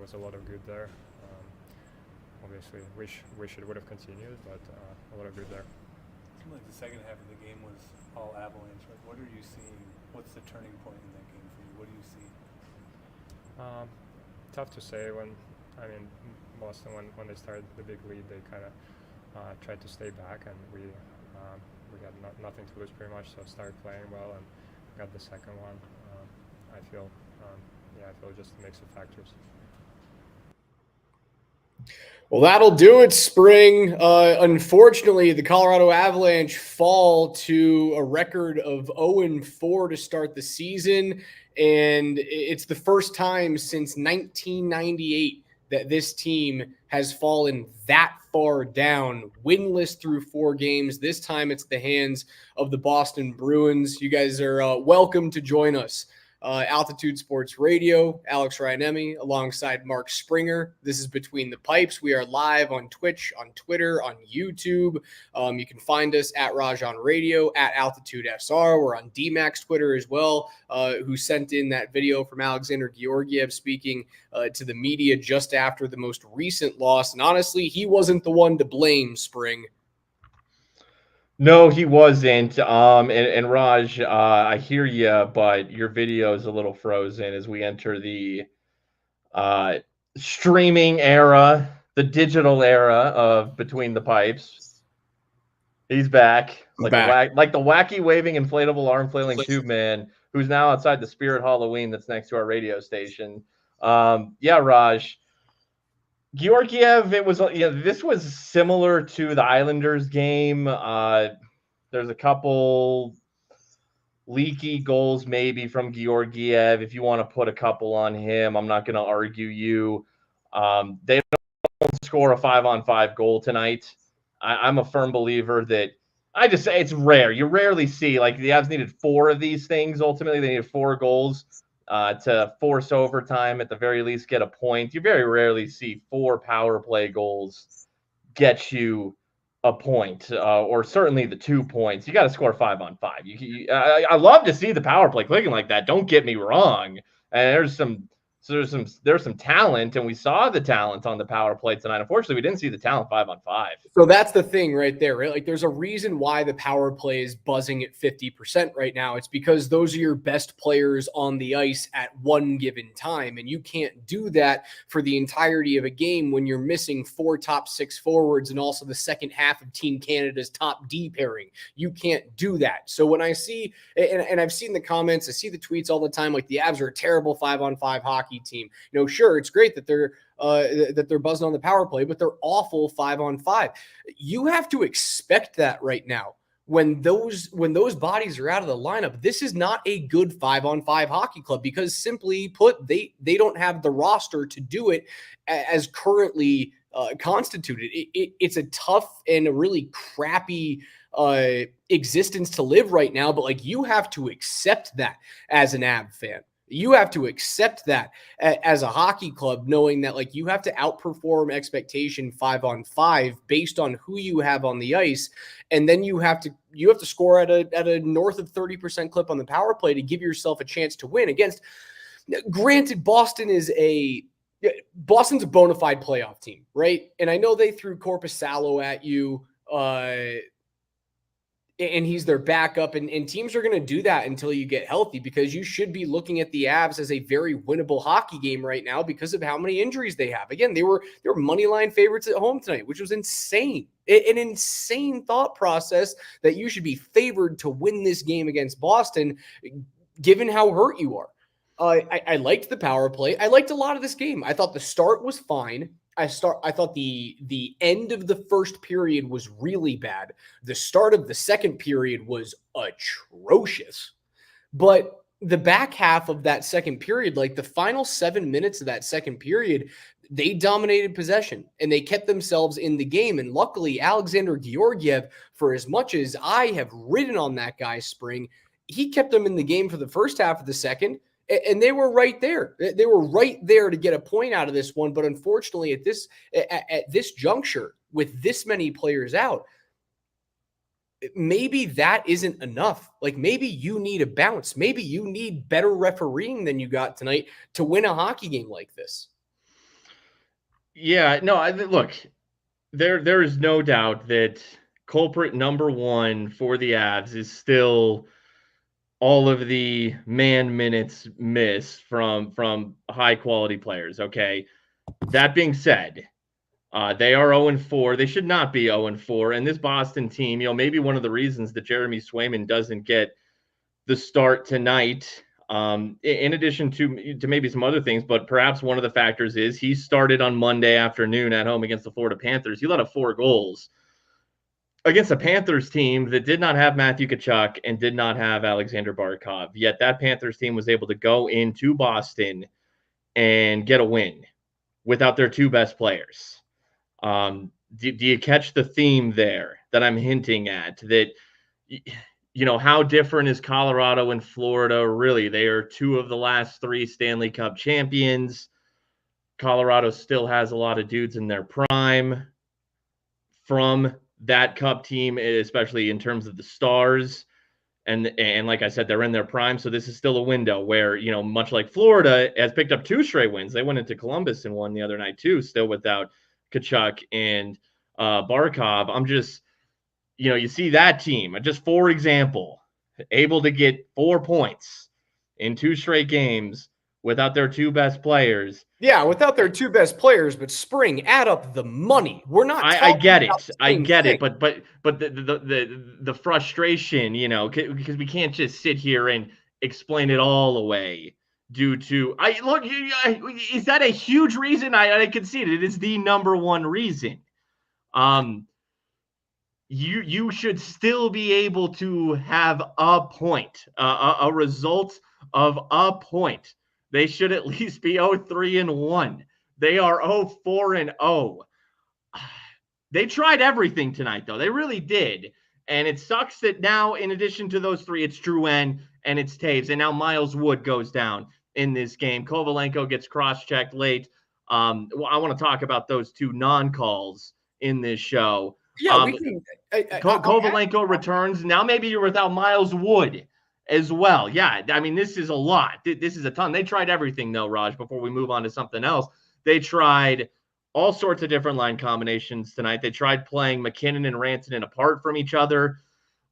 was a lot of good there. Obviously, wish it would have continued, but a lot of good there. It seemed like the second half of the game was all Avalanche. Like, what are you seeing? What's the turning point in that game for you? What do you see? Tough to say. Boston, when they started the big lead, they kind of tried to stay back, and we had nothing to lose pretty much, so started playing well and got the second one. I feel just a mix of factors. Well, that'll do it, Spring. Unfortunately, the Colorado Avalanche fall to a record of 0-4 to start the season, and it's the first time since 1998 that this team has fallen that far down, winless through 4 games. This time it's the hands of the Boston Bruins. You guys are welcome to join us. Altitude Sports Radio, Alex Ryanemi alongside Mark Springer. This is Between the Pipes. We are live on Twitch, on Twitter, on YouTube. You can find us at Raj on Radio, at Altitude SR. We're on DMAX Twitter as well, who sent in that video from Alexander Georgiev speaking to the media just after the most recent loss. And honestly, he wasn't the one to blame, Spring. No, he wasn't. And Raj, I hear you, but your video is a little frozen as we enter the streaming era, the digital era of Between the Pipes. He's back, like the wacky waving inflatable arm flailing tube man, who's now outside the Spirit Halloween that's next to our radio station. Yeah, Raj. Georgiev, this was similar to the Islanders game. There's a couple leaky goals maybe from Georgiev. If you want to put a couple on him, I'm not going to argue you. They don't score a 5-on-5 goal tonight. I'm a firm believer that I just say it's rare. You rarely see, like, the Avs needed 4 of these things. Ultimately, they needed 4 goals. To force overtime, at the very least, get a point. You very rarely see 4 power play goals get you a point, or certainly the 2 points. You got to score 5-on-5. I love to see the power play clicking like that. Don't get me wrong. And there's some talent, and we saw the talent on the power play tonight. Unfortunately, we didn't see the talent 5-on-5. So that's the thing right there, right? Like, there's a reason why the power play is buzzing at 50% right now. It's because those are your best players on the ice at one given time, and you can't do that for the entirety of a game when you're missing 4 top 6 forwards and also the second half of Team Canada's top D pairing. You can't do that. So when I see, and I've seen the comments, I see the tweets all the time, like the Avs are a terrible 5-on-5 hockey team. Sure, it's great that they're buzzing on the power play, but they're awful 5-on-5. You have to expect that right now. When those bodies are out of the lineup, this is not a good 5-on-5 hockey club, because simply put, they don't have the roster to do it as currently constituted. It's a tough and a really crappy existence to live right now, but like, you have to accept that as an Av fan. You have to accept that as a hockey club, knowing that, like, you have to outperform expectation 5-on-5 based on who you have on the ice, and then you have to score at a north of 30% clip on the power play to give yourself a chance to win against. Granted, Boston's a bona fide playoff team, right? And I know they threw Korpisalo at you. And he's their backup, and teams are going to do that until you get healthy, because you should be looking at the Avs as a very winnable hockey game right now because of how many injuries they have. Again, they were money line favorites at home tonight, which was insane. An insane thought process that you should be favored to win this game against Boston, given how hurt you are. I liked the power play. I liked a lot of this game. I thought the start was fine. I thought the end of the first period was really bad. The start of the second period was atrocious. But the back half of that second period, like the final 7 minutes of that second period, they dominated possession and they kept themselves in the game. And luckily, Alexander Georgiev, for as much as I have ridden on that guy, Spring, he kept them in the game for the first half of the second. And they were right there. They were right there to get a point out of this one. But unfortunately, at this juncture, with this many players out, maybe that isn't enough. Like, maybe you need a bounce. Maybe you need better refereeing than you got tonight to win a hockey game like this. Yeah, no, look, there is no doubt that culprit number one for the Avs is still all of the man minutes missed from high quality players. Okay, that being said, they are 0-4. They should not be 0-4. And this Boston team, maybe one of the reasons that Jeremy Swayman doesn't get the start tonight, in addition to maybe some other things, but perhaps one of the factors is he started on Monday afternoon at home against the Florida Panthers. He let up 4 goals against a Panthers team that did not have Matthew Tkachuk and did not have Alexander Barkov. Yet that Panthers team was able to go into Boston and get a win without their 2 best players. Do you catch the theme there that I'm hinting at? That, how different is Colorado and Florida? Really, they are 2 of the last 3 Stanley Cup champions. Colorado still has a lot of dudes in their prime from that Cup team, especially in terms of the stars. And like I said, they're in their prime. So this is still a window where, much like Florida has picked up 2 straight wins. They went into Columbus and won the other night too, still without Tkachuk and Barkov. I'm just, you see that team, just for example, able to get 4 points in 2 straight games without their 2 best players. Yeah, without their 2 best players, but Spring, add up the money. We're not. I get it, but the frustration, because we can't just sit here and explain it all away due to is that a huge reason? I concede it is the number one reason. You should still be able to have a point, a result of a point. They should at least be 0-3-1. They are 0-4-0. They tried everything tonight, though. They really did. And it sucks that now, in addition to those 3, it's Drouin and it's Taves. And now Miles Wood goes down in this game. Kovalenko gets cross-checked late. I want to talk about those 2 non-calls in this show. Yeah, we can. Kovalenko returns. Now maybe you're without Miles Wood as well. Yeah, I mean, this is a lot. This is a ton. They tried everything, though, Raj, before we move on to something else. They tried all sorts of different line combinations tonight. They tried playing McKinnon and Rantanen apart from each other.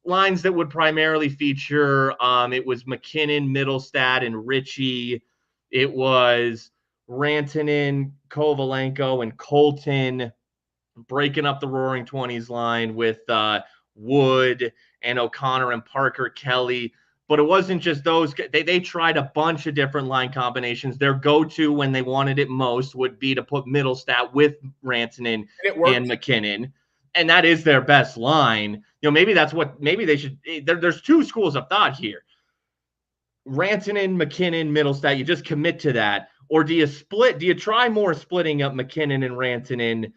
Lines that would primarily feature, it was McKinnon, Middlestat, and Ritchie. It was Rantanen, Kovalenko, and Colton breaking up the Roaring 20s line with Wood and O'Connor and Parker Kelly. But it wasn't just those. They tried a bunch of different line combinations. Their go-to when they wanted it most would be to put Middlestat with Rantanen and McKinnon. And that is their best line. Maybe they should. There's 2 schools of thought here. Rantanen, McKinnon, Middlestat. You just commit to that. Or do you split? Do you try more splitting up McKinnon and Rantanen,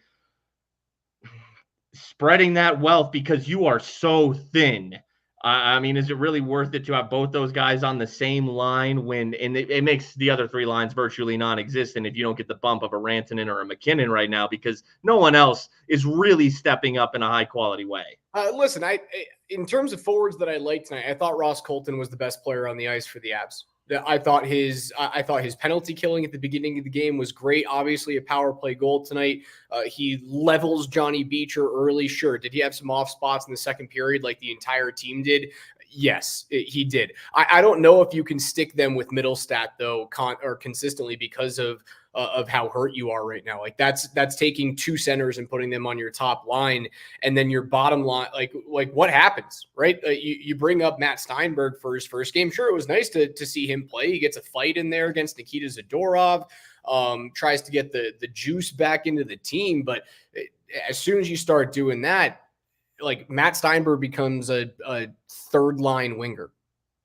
spreading that wealth because you are so thin? I mean, is it really worth it to have both those guys on the same line and it makes the other 3 lines virtually non-existent if you don't get the bump of a Rantanen or a McKinnon right now because no one else is really stepping up in a high-quality way? Listen, in terms of forwards that I liked tonight, I thought Ross Colton was the best player on the ice for the Avs. I thought his penalty killing at the beginning of the game was great. Obviously, a power play goal tonight. He levels Johnny Beecher early. Sure. Did he have some off spots in the second period like the entire team did? Yes, he did. I don't know if you can stick them with Middlestat, though, consistently because of how hurt you are right now. Like that's taking 2 centers and putting them on your top line, and then your bottom line. Like what happens, right? You bring up Matt Steinberg for his first game. Sure, it was nice to see him play. He gets a fight in there against Nikita Zadorov. Tries to get the juice back into the team, but as soon as you start doing that, like Matt Steinberg becomes a 3rd line winger.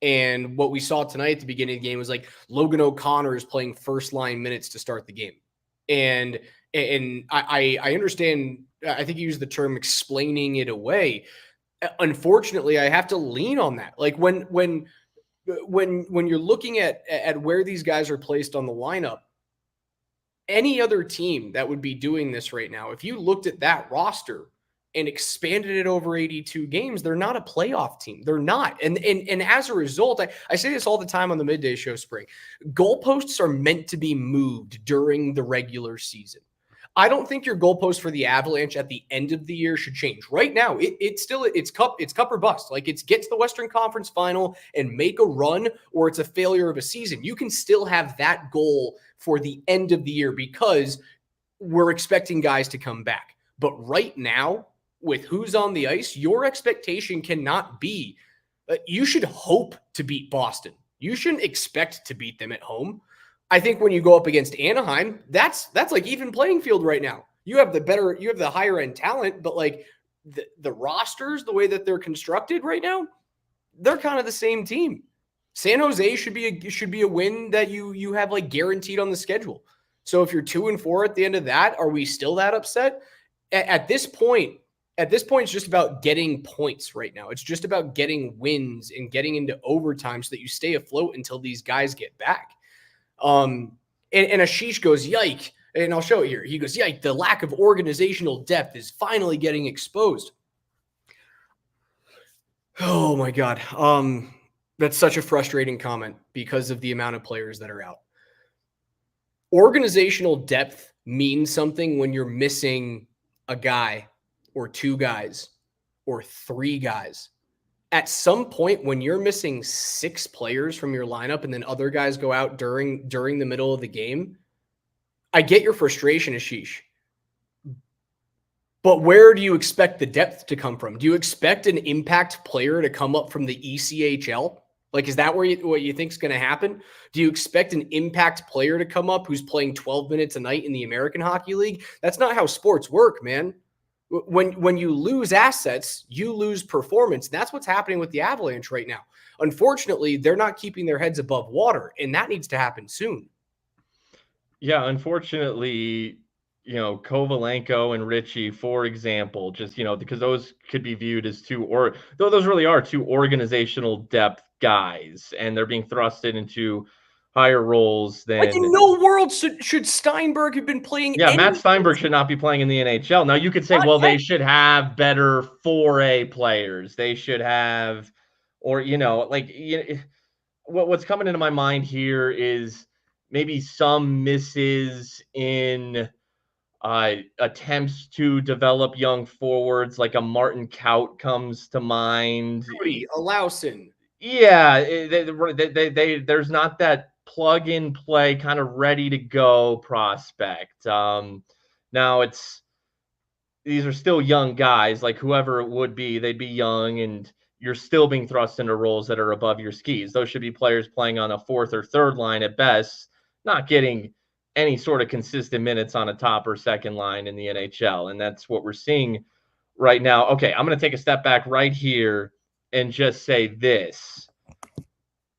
And what we saw tonight at the beginning of the game was like Logan O'Connor is playing 1st line minutes to start the game. And I understand, I think you used the term explaining it away. Unfortunately, I have to lean on that. Like when you're looking at where these guys are placed on the lineup, any other team that would be doing this right now, if you looked at that roster and expanded it over 82 games, they're not a playoff team. They're not. And as a result, I say this all the time on the midday show, Spring, goalposts are meant to be moved during the regular season. I don't think your goalpost for the Avalanche at the end of the year should change. Right now, it's cup or bust. Like, it's get to the Western Conference Final and make a run, or it's a failure of a season. You can still have that goal for the end of the year because we're expecting guys to come back. But right now, with who's on the ice, your expectation cannot be you should hope to beat Boston. You shouldn't expect to beat them at home. I think when you go up against Anaheim, that's like even playing field right now. You have the higher end talent, but like the rosters, the way that they're constructed right now, they're kind of the same team. San Jose should be a win that you have like guaranteed on the schedule. So if you're 2-4 at the end of that, are we still that upset? At this point, it's just about getting points right now. It's just about getting wins and getting into overtime so that you stay afloat until these guys get back. And Ashish goes, yike. And I'll show it here. He goes, yike, the lack of organizational depth is finally getting exposed. Oh my God. That's such a frustrating comment because of the amount of players that are out. Organizational depth means something when you're missing a guy or two guys or three guys. At some point when you're missing 6 players from your lineup and then other guys go out during the middle of the game, I get your frustration, Ashish. But where do you expect the depth to come from? Do you expect an impact player to come up from the ECHL? Like, is that what you think is going to happen? Do you expect an impact player to come up who's playing 12 minutes a night in the American Hockey League? That's not how sports work, man. When you lose assets, you lose performance. And that's what's happening with the Avalanche right now. Unfortunately, they're not keeping their heads above water, and that needs to happen soon. Yeah, unfortunately, Kovalenko and Richie, for example, just, because those could be viewed as those really are two organizational depth guys, and they're being thrusted into higher roles than. Like, in no world should Steinberg have been playing. Yeah, Matt Steinberg should not be playing in the NHL. Now, you could say, they should have better 4A players. They should have, or, what's coming into my mind here is maybe some misses in attempts to develop young forwards, like a Martin Kaut comes to mind. A Lawson. Yeah, there's not that plug and play kind of ready to go prospect. Now these are still young guys, like whoever it would be, they'd be young, and you're still being thrust into roles that are above your skis. Those should be players playing on a 4th or 3rd line at best, not getting any sort of consistent minutes on a top or second line in the NHL. And that's what we're seeing right now. Okay, I'm going to take a step back right here and just say this.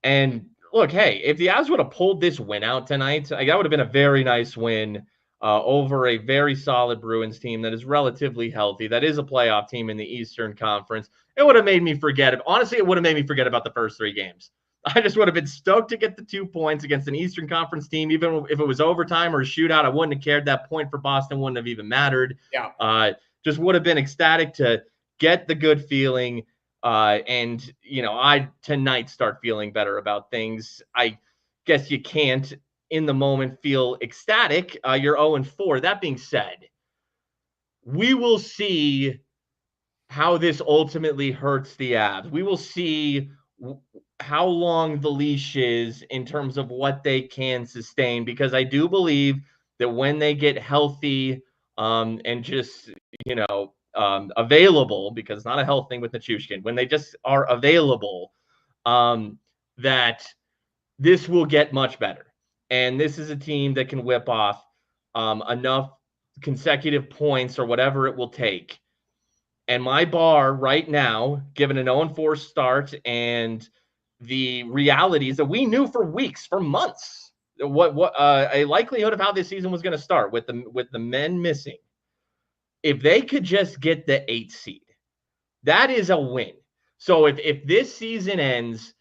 And look, hey, if the Avs would have pulled this win out tonight, that would have been a very nice win over a very solid Bruins team that is relatively healthy, that is a playoff team in the Eastern Conference. It would have made me forget. Honestly, it would have made me forget about the first 3 games. I just would have been stoked to get the 2 points against an Eastern Conference team. Even if it was overtime or a shootout, I wouldn't have cared. That point for Boston wouldn't have even mattered. Yeah. Just would have been ecstatic to get the good feeling. And, I tonight start feeling better about things. I guess you can't in the moment feel ecstatic. You're 0-4. That being said, we will see how this ultimately hurts the Avs. We will see how long the leash is in terms of what they can sustain, because I do believe that when they get healthy and just, available, because it's not a health thing with Nichushkin, when they just are available, that this will get much better. And this is a team that can whip off enough consecutive points or whatever it will take. And my bar right now, given an 0-4 start and the realities that we knew for weeks, for months, what a likelihood of how this season was going to start with the men missing. If they could just get the 8th seed, that is a win. So if this season ends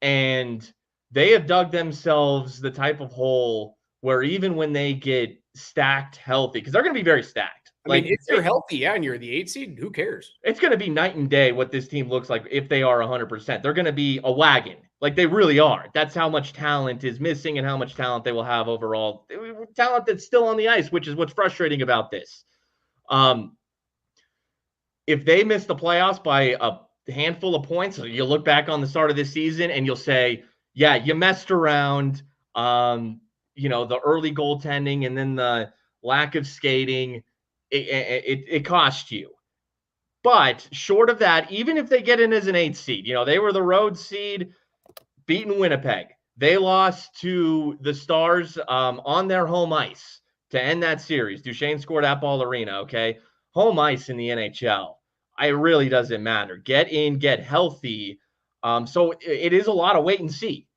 and they have dug themselves the type of hole where even when they get stacked healthy, because they're going to be very stacked. If you're healthy, and you're the 8th seed, who cares? It's going to be night and day what this team looks like if they are 100%. They're going to be a wagon. Like, they really are. That's how much talent is missing and how much talent they will have overall. Talent that's still on the ice, which is what's frustrating about this. If they miss the playoffs by a handful of points, you look back on the start of this season and you'll say, yeah, you messed around. The early goaltending and then the lack of skating, it cost you. But short of that, even if they get in as an 8th seed, they were the road seed, beaten Winnipeg. They lost to the Stars on their home ice to end that series. Duchesne scored at Ball Arena, okay? Home ice in the NHL. It really doesn't matter. Get in, get healthy. So it is a lot of wait and see.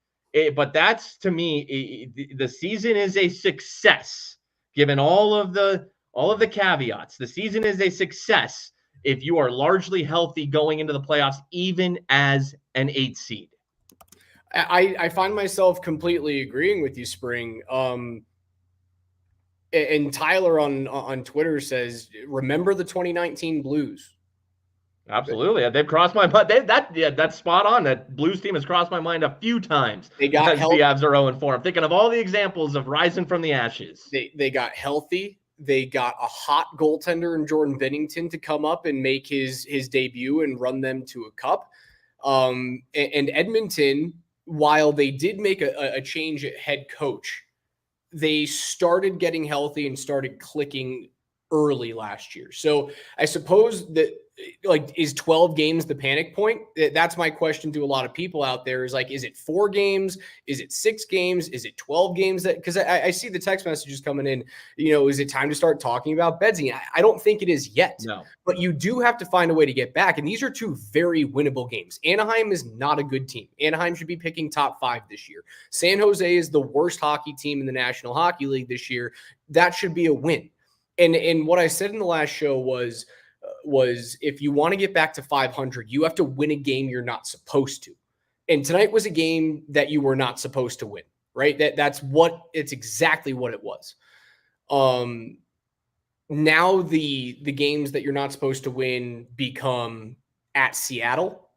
But that's, to me, the season is a success, given all of the caveats. The season is a success if you are largely healthy going into the playoffs, even as an 8th seed. I find myself completely agreeing with you, Spring. And Tyler on Twitter says, remember the 2019 Blues. Absolutely. They've crossed my mind. That's spot on. That Blues team has crossed my mind a few times. They got the Avs are 0-4. I'm thinking of all the examples of rising from the ashes. They got healthy. They got a hot goaltender in Jordan Binnington to come up and make his debut and run them to a cup. And Edmonton, while they did make a change at head coach, they started getting healthy and started clicking early last year. So I suppose that, is 12 games the panic point? That's my question to a lot of people out there, is is it 4 games? Is it 6 games? Is it 12 games? Because I see the text messages coming in, is it time to start talking about Bedsy? I don't think it is yet. No. But you do have to find a way to get back. And these are 2 very winnable games. Anaheim is not a good team. Anaheim should be picking top 5 this year. San Jose is the worst hockey team in the National Hockey League this year. That should be a win. And what I said in the last show was if you want to get back to 500, you have to win a game you're not supposed to. And tonight was a game that you were not supposed to win, right? It's exactly what it was. Now the games that you're not supposed to win become at Seattle,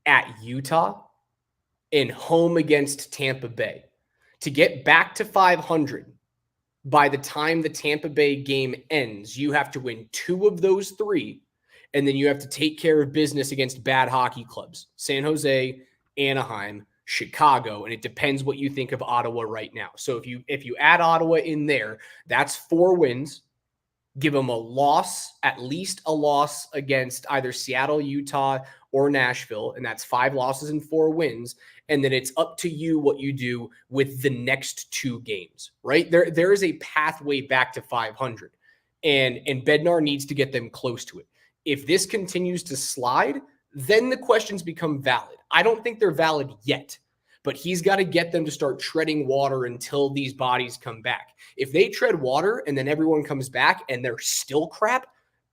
at Utah, and home against Tampa Bay. To get back to 500, by the time the Tampa Bay game ends, you have to win 2 of those 3, and then you have to take care of business against bad hockey clubs: San Jose, Anaheim, Chicago, and it depends what you think of Ottawa right now. So if you add Ottawa in there, that's 4 wins. Give them a loss, at least a loss against either Seattle, Utah, or Nashville, and that's 5 losses and 4 wins. And then it's up to you what you do with the next 2 games, right? There is a pathway back to 500, and Bednar needs to get them close to it. If this continues to slide, then the questions become valid. I don't think they're valid yet, but he's got to get them to start treading water until these bodies come back. If they tread water and then everyone comes back and they're still crap,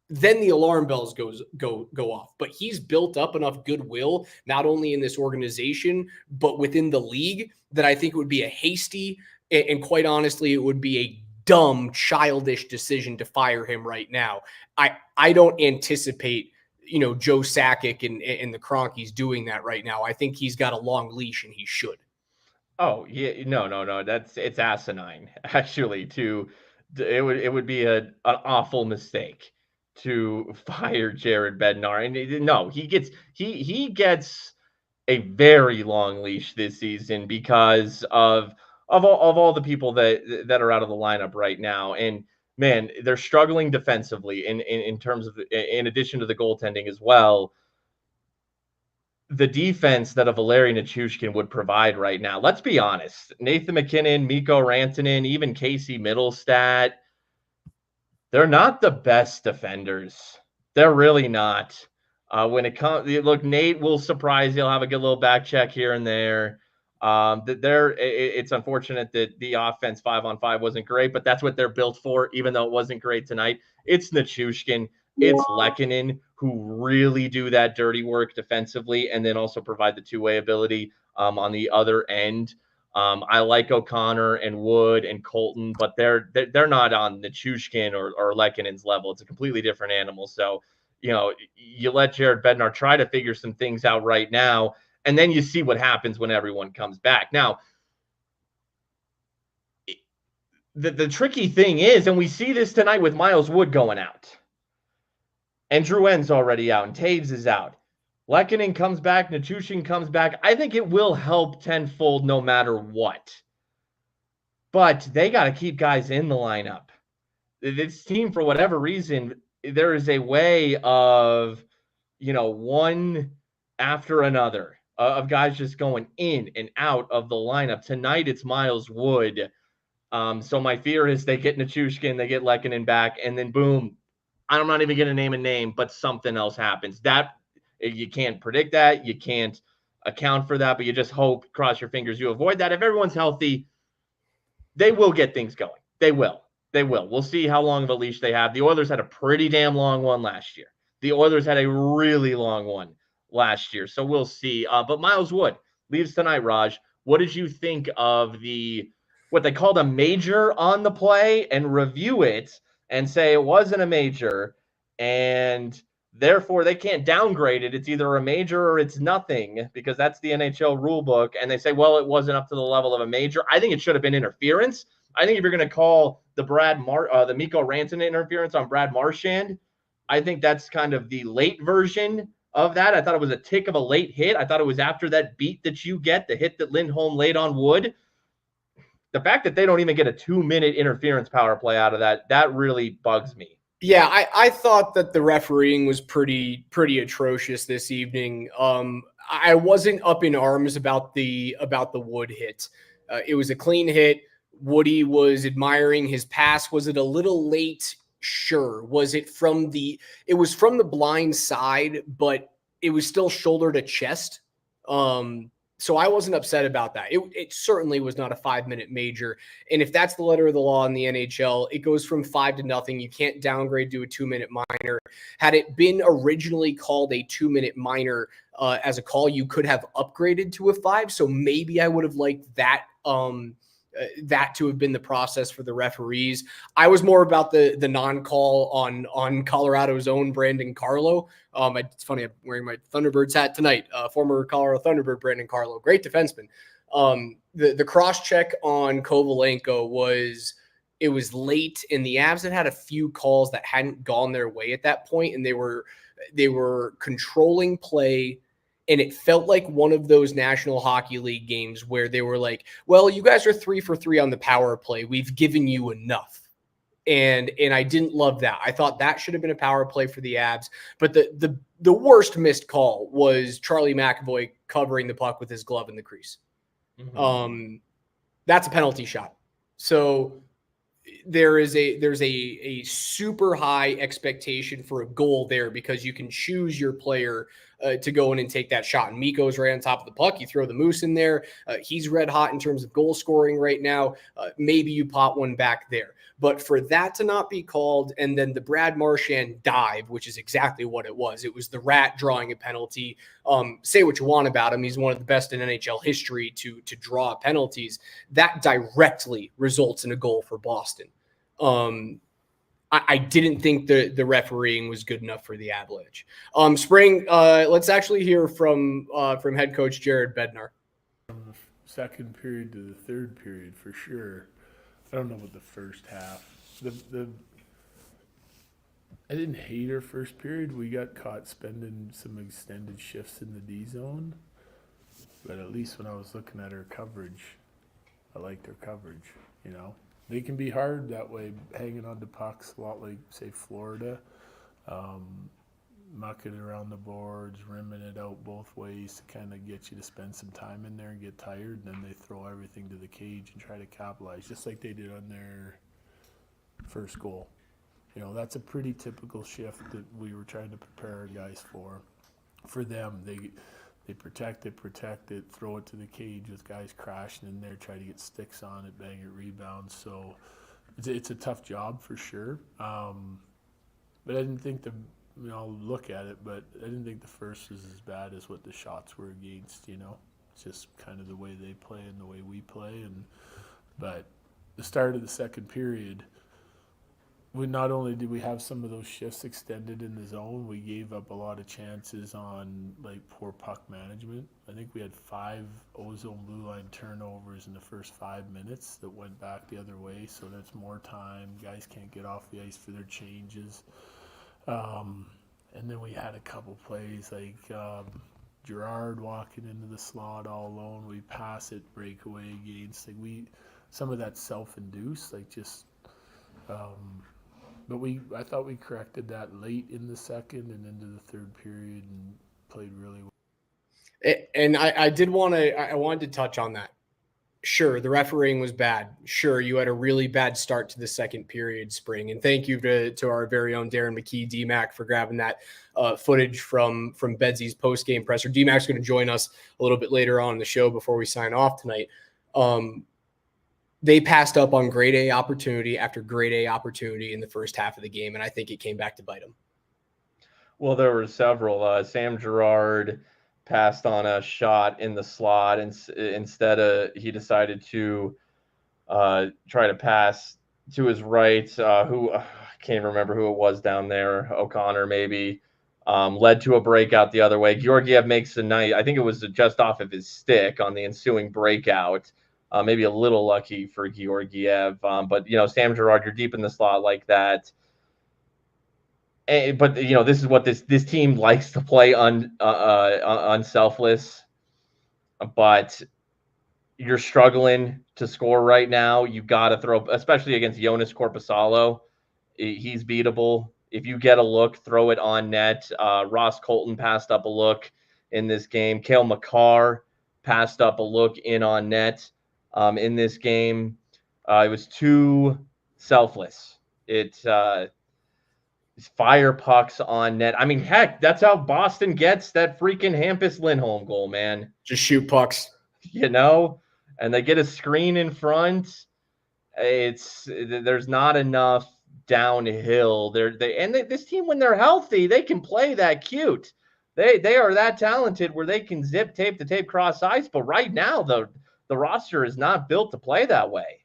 then the alarm bells go off. But he's built up enough goodwill, not only in this organization, but within the league, that I think it would be a hasty, and quite honestly, it would be a dumb, childish decision to fire him right now. I don't anticipate, Joe Sakic and the Cronkies doing that right now. I think he's got a long leash and he should. Oh, yeah, no. It's asinine, actually. It would be an awful mistake to fire Jared Bednar. And no, he gets a very long leash this season because of all the people that are out of the lineup right now. And man, they're struggling defensively in terms of, in addition to the goaltending as well. The defense that a Valeri Nichushkin would provide right now. Let's be honest. Nathan McKinnon, Mikko Rantanen, even Casey Middlestat, they're not the best defenders. They're really not. When it comes, look, Nate will surprise you. He'll have a good little back check here and there. It's unfortunate that the offense 5-on-5 wasn't great, but that's what they're built for, even though it wasn't great tonight. It's Nichushkin, it's Lehkonen, who really do that dirty work defensively and then also provide the two-way ability on the other end. I like O'Connor and Wood and Colton, but they're not on Nichushkin or Lehkonen's level. It's a completely different animal. So, you let Jared Bednar try to figure some things out right now. And then you see what happens when everyone comes back. Now, the tricky thing is, and we see this tonight with Miles Wood going out, and Drouin's already out, and Taves is out. Lehkonen comes back, Nichushkin comes back. I think it will help tenfold no matter what. But they got to keep guys in the lineup. This team, for whatever reason, there is a way of, one after another of guys just going in and out of the lineup. Tonight, it's Miles Wood. So my fear is they get Nichushkin, they get Lehkonen back, and then boom, I'm not even going to name a name, but something else happens. That you can't predict that. You can't account for that, but you just hope, cross your fingers, you avoid that. If everyone's healthy, they will get things going. They will. We'll see how long of a leash they have. The Oilers had a pretty damn long one last year. The Oilers had a really long one last year. So we'll see. But Miles Wood leaves tonight, Raj. What did you think of what they called a major on the play, and review it and say it wasn't a major, and therefore they can't downgrade it? It's either a major or it's nothing, because that's the NHL rule book. And they say, well, it wasn't up to the level of a major. I think it should have been interference. I think if you're going to call the Mikko Rantanen interference on Brad Marchand, I think that's kind of the late version of that. I thought it was a tick of a late hit. I thought it was after that beat that you get, the hit that Lindholm laid on Wood. The fact that they don't even get a 2-minute interference power play out of that really bugs me. Yeah, I thought that the refereeing was pretty atrocious this evening. I wasn't up in arms about the Wood hit. It was a clean hit. Woody was admiring his pass. Was it a little late? Sure. Was it it was from the blind side, but it was still shoulder to chest. So I wasn't upset about that. It certainly was not a 5-minute major. And if that's the letter of the law in the NHL, it goes from 5 to nothing. You can't downgrade to a 2-minute minor. Had it been originally called a 2-minute minor as a call, you could have upgraded to a 5. So maybe I would have liked that that to have been the process for the referees. I was more about the non-call on Colorado's own Brandon Carlo. It's funny, I'm wearing my Thunderbirds hat tonight. Former Colorado Thunderbird Brandon Carlo, great defenseman. The cross check on Kovalenko was late, and the Avs had a few calls that hadn't gone their way at that point, and they were controlling play. And it felt like one of those National Hockey League games where they were like, well, you guys are 3 for 3 on the power play. We've given you enough. And I didn't love that. I thought that should have been a power play for the Avs. But the worst missed call was Charlie McAvoy covering the puck with his glove in the crease. Mm-hmm. That's a penalty shot. So there's a super high expectation for a goal there, because you can choose your player to go in and take that shot. And Mikko's right on top of the puck. You throw the Moose in there. He's red hot in terms of goal scoring right now. Maybe you pop one back there. But for that to not be called, and then the Brad Marchand dive, which is exactly what it was. It was the Rat drawing a penalty. Say what you want about him. He's one of the best in NHL history to draw penalties. That directly results in a goal for Boston. I didn't think the refereeing was good enough for the Avalanche. Spring, let's actually hear from head coach Jared Bednar. From the second period to the third period, for sure. I don't know about the first half. I didn't hate our first period. We got caught spending some extended shifts in the D zone, but at least when I was looking at our coverage, I liked our coverage. They can be hard that way, hanging on to pucks, a lot like, say, Florida. Mucking around the boards, rimming it out both ways to kind of get you to spend some time in there and get tired, and then they throw everything to the cage and try to capitalize, just like they did on their first goal. That's a pretty typical shift that we were trying to prepare our guys for. For them, they protect it, throw it to the cage with guys crashing in there, try to get sticks on it, bang it, rebounds. So it's a tough job for sure. But I didn't think I'll look at it, but I didn't think the first was as bad as what the shots were against. It's just kind of the way they play and the way we play. But the start of the second period, we not only did we have some of those shifts extended in the zone, we gave up a lot of chances on like poor puck management. I think we had 5 ozone blue line turnovers in the first 5 minutes that went back the other way. So that's more time. Guys can't get off the ice for their changes. And then we had a couple plays like Gerard walking into the slot all alone. We pass it, breakaway against. Like some of that self-induced, like just. But I thought we corrected that late in the second and into the third period and played really well. And I wanted to touch on that. Sure, the refereeing was bad. Sure, you had a really bad start to the second period, Spring. And thank you to our very own Darren McKee, DMAC, for grabbing that footage from Bedsy's post-game presser. DMAC's going to join us a little bit later on in the show before we sign off tonight. They passed up on grade A opportunity after grade A opportunity in the first half of the game, and I think it came back to bite them. Well, there were several. Sam Girard passed on a shot in the slot, and instead he decided to try to pass to his right, who I can't remember who it was down there, O'Connor maybe, led to a breakout the other way. Georgiev makes a nice, I think it was just off of his stick on the ensuing breakout. Maybe a little lucky for Georgiev. But, Sam Girard, you're deep in the slot like that. But, this is what this team likes to play unselfless. But you're struggling to score right now. You got to throw, especially against Jonas Korpisalo. He's beatable. If you get a look, throw it on net. Ross Colton passed up a look in this game. Cale Makar passed up a look in on net. In this game, it was too selfless. It's fire pucks on net. I mean, heck, that's how Boston gets that freaking Hampus Lindholm goal, man. Just shoot pucks. And they get a screen in front. There's not enough downhill. This team, when they're healthy, they can play that cute. They are that talented where they can zip tape to tape cross ice. But right now, the roster is not built to play that way.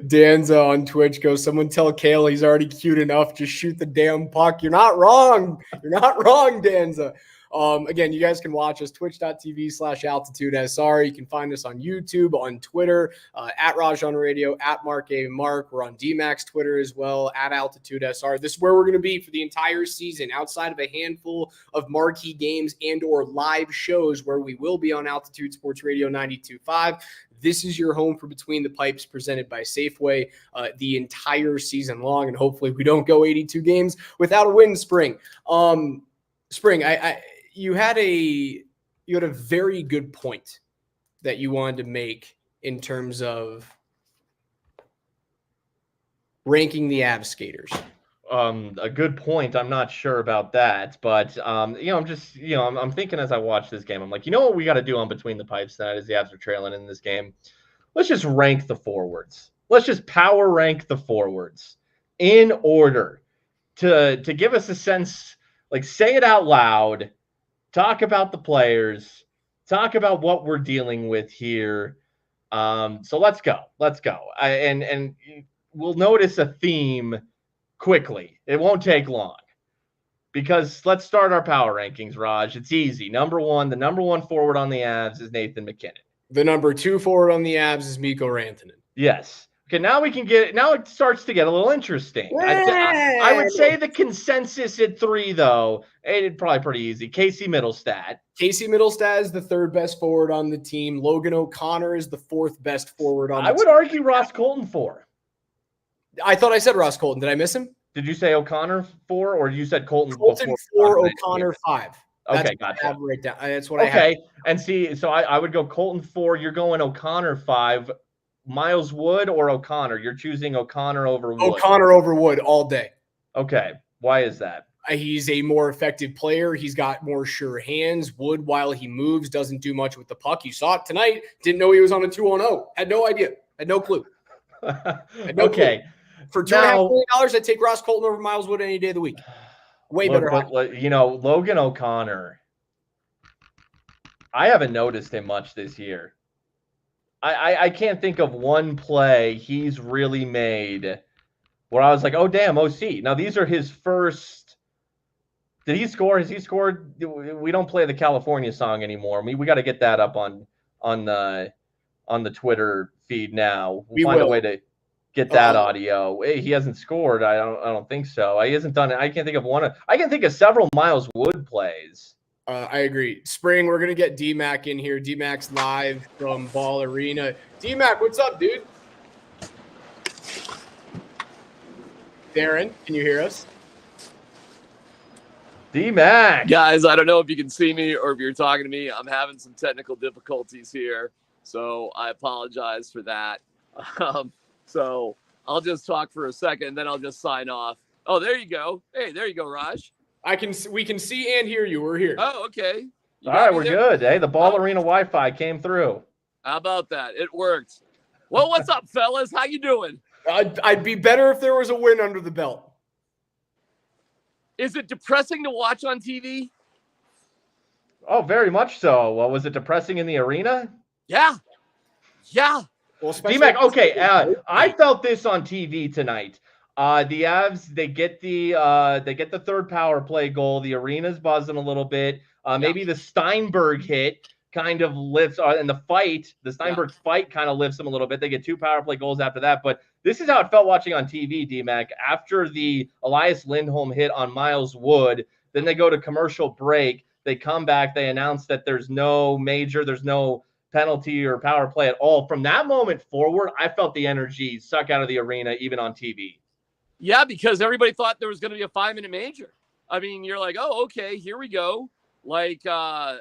Danza on Twitch goes, someone tell Cale he's already cute enough. Just shoot the damn puck. You're not wrong. You're not wrong, Danza. Again, you guys can watch us, twitch.tv/altitude-SR. You can find us on YouTube, on Twitter, at Raj on Radio, at Mark A. Mark. We're on DMAX Twitter as well, at Altitude-SR. This is where we're going to be for the entire season, outside of a handful of marquee games and or live shows where we will be on Altitude Sports Radio 92.5. This is your home for Between the Pipes, presented by Safeway, the entire season long, and hopefully we don't go 82 games without a win, Spring. Spring, you had a very good point that you wanted to make in terms of ranking the Avs skaters. A good point. I'm not sure about that, but I'm thinking as I watch this game, I'm like, what we got to do on Between the Pipes tonight as the Avs are trailing in this game? Let's just rank the forwards. Let's just power rank the forwards in order to give us a sense, like say it out loud, talk about the players, talk about what we're dealing with here. So let's go. And we'll notice a theme quickly. It won't take long, because let's start our power rankings, Raj. It's easy. The number one forward on the Avs is Nathan McKinnon. The number 2 forward on the Avs is Mikko Rantanen. Yes. Okay, now it starts to get a little interesting. I would say the consensus at 3, though, it's probably pretty easy. Casey Middlestat. Casey Middlestat is the 3rd best forward on the team. Logan O'Connor is the 4th best forward on the team. I would argue Ross Colton 4. I thought I said Ross Colton. Did I miss him? Did you say O'Connor 4, or you said Colton 4, O'Connor 5. Okay, gotcha. Right down. That's what I have. Okay, and see, so I would go Colton 4. You're going O'Connor 5. Miles Wood or O'Connor? You're choosing O'Connor over Wood. O'Connor over Wood all day. Okay, why is that? He's a more effective player. He's got more sure hands. Wood, while he moves, doesn't do much with the puck. You saw it tonight. Didn't know he was on a 2-on-0. Had no idea. Had no clue. Okay. Clue. For $2.5 million, I'd take Ross Colton over Miles Wood any day of the week. Way better. Logan O'Connor, I haven't noticed him much this year. I can't think of one play he's really made where I was like, oh, damn, OC. Now, these are his first. Did he score? Has he scored? We don't play the California song anymore. We got to get that up on the Twitter feed now. We'll find a way to get that audio. He hasn't scored. I don't think so. He hasn't done it. I can't think of one. I can think of several Miles Wood plays. I agree. Spring, we're going to get D-Mac in here. D-Mac's live from Ball Arena. D-Mac, what's up, dude? Darren, can you hear us? D-Mac. Guys, I don't know if you can see me or if you're talking to me. I'm having some technical difficulties here, so I apologize for that. So I'll just talk for a second, and then I'll just sign off. Oh, there you go. Hey, there you go, Raj. We can see and hear you. We're here. Oh, okay. All right, we're good. Hey, the Ball Arena Wi-Fi came through. How about that? It worked. Well, what's up, fellas? How you doing? I'd be better if there was a win under the belt. Is it depressing to watch on TV? Oh, very much so. Well, was it depressing in the arena? Yeah. Well, D-Mac, okay. I felt this on TV tonight. The Avs, they get the third power play goal. The arena's buzzing a little bit. Maybe the Steinberg hit kind of lifts, and the Steinberg fight kind of lifts them a little bit. They get 2 power play goals after that. But this is how it felt watching on TV, D-Mac. After the Elias Lindholm hit on Miles Wood, then they go to commercial break. They come back. They announce that there's no penalty or power play at all. From that moment forward, I felt the energy suck out of the arena, even on TV. Yeah, because everybody thought there was going to be a 5-minute major. I mean, you're like, oh, okay, here we go. Like, I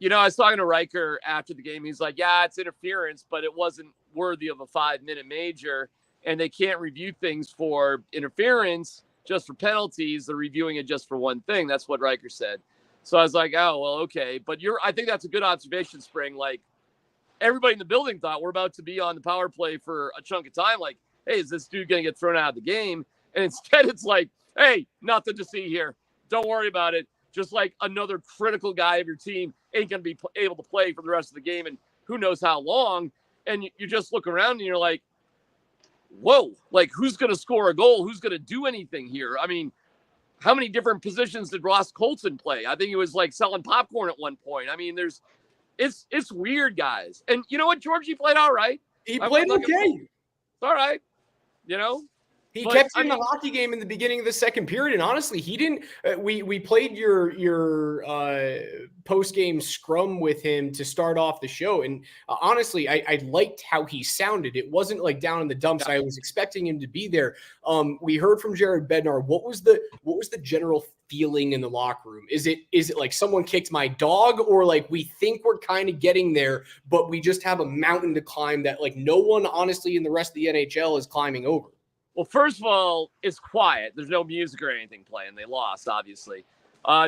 was talking to Riker after the game. He's like, yeah, it's interference, but it wasn't worthy of a 5-minute major. And they can't review things for interference just for penalties. They're reviewing it just for one thing. That's what Riker said. So I was like, oh, well, okay. But I think that's a good observation, Spring. Like, everybody in the building thought we're about to be on the power play for a chunk of time. Like, hey, is this dude going to get thrown out of the game? And instead it's like, hey, nothing to see here. Don't worry about it. Just like another critical guy of your team ain't going to be able to play for the rest of the game and who knows how long. And you just look around and you're like, whoa, like who's going to score a goal? Who's going to do anything here? I mean, how many different positions did Ross Colton play? I think he was like selling popcorn at one point. I mean, it's weird, guys. And you know what? Georgie played all right. He played okay. It's all right. He kept in the hockey game in the beginning of the second period, and honestly, he didn't. We played your post game scrum with him to start off the show, and honestly, I liked how he sounded. It wasn't like down in the dumps. I was expecting him to be there. We heard from Jared Bednar. What was the general feeling in the locker room? Is it like someone kicked my dog, or like we think we're kind of getting there, but we just have a mountain to climb that like no one honestly in the rest of the NHL is climbing over? Well, first of all, it's quiet. There's no music or anything playing. They lost, obviously.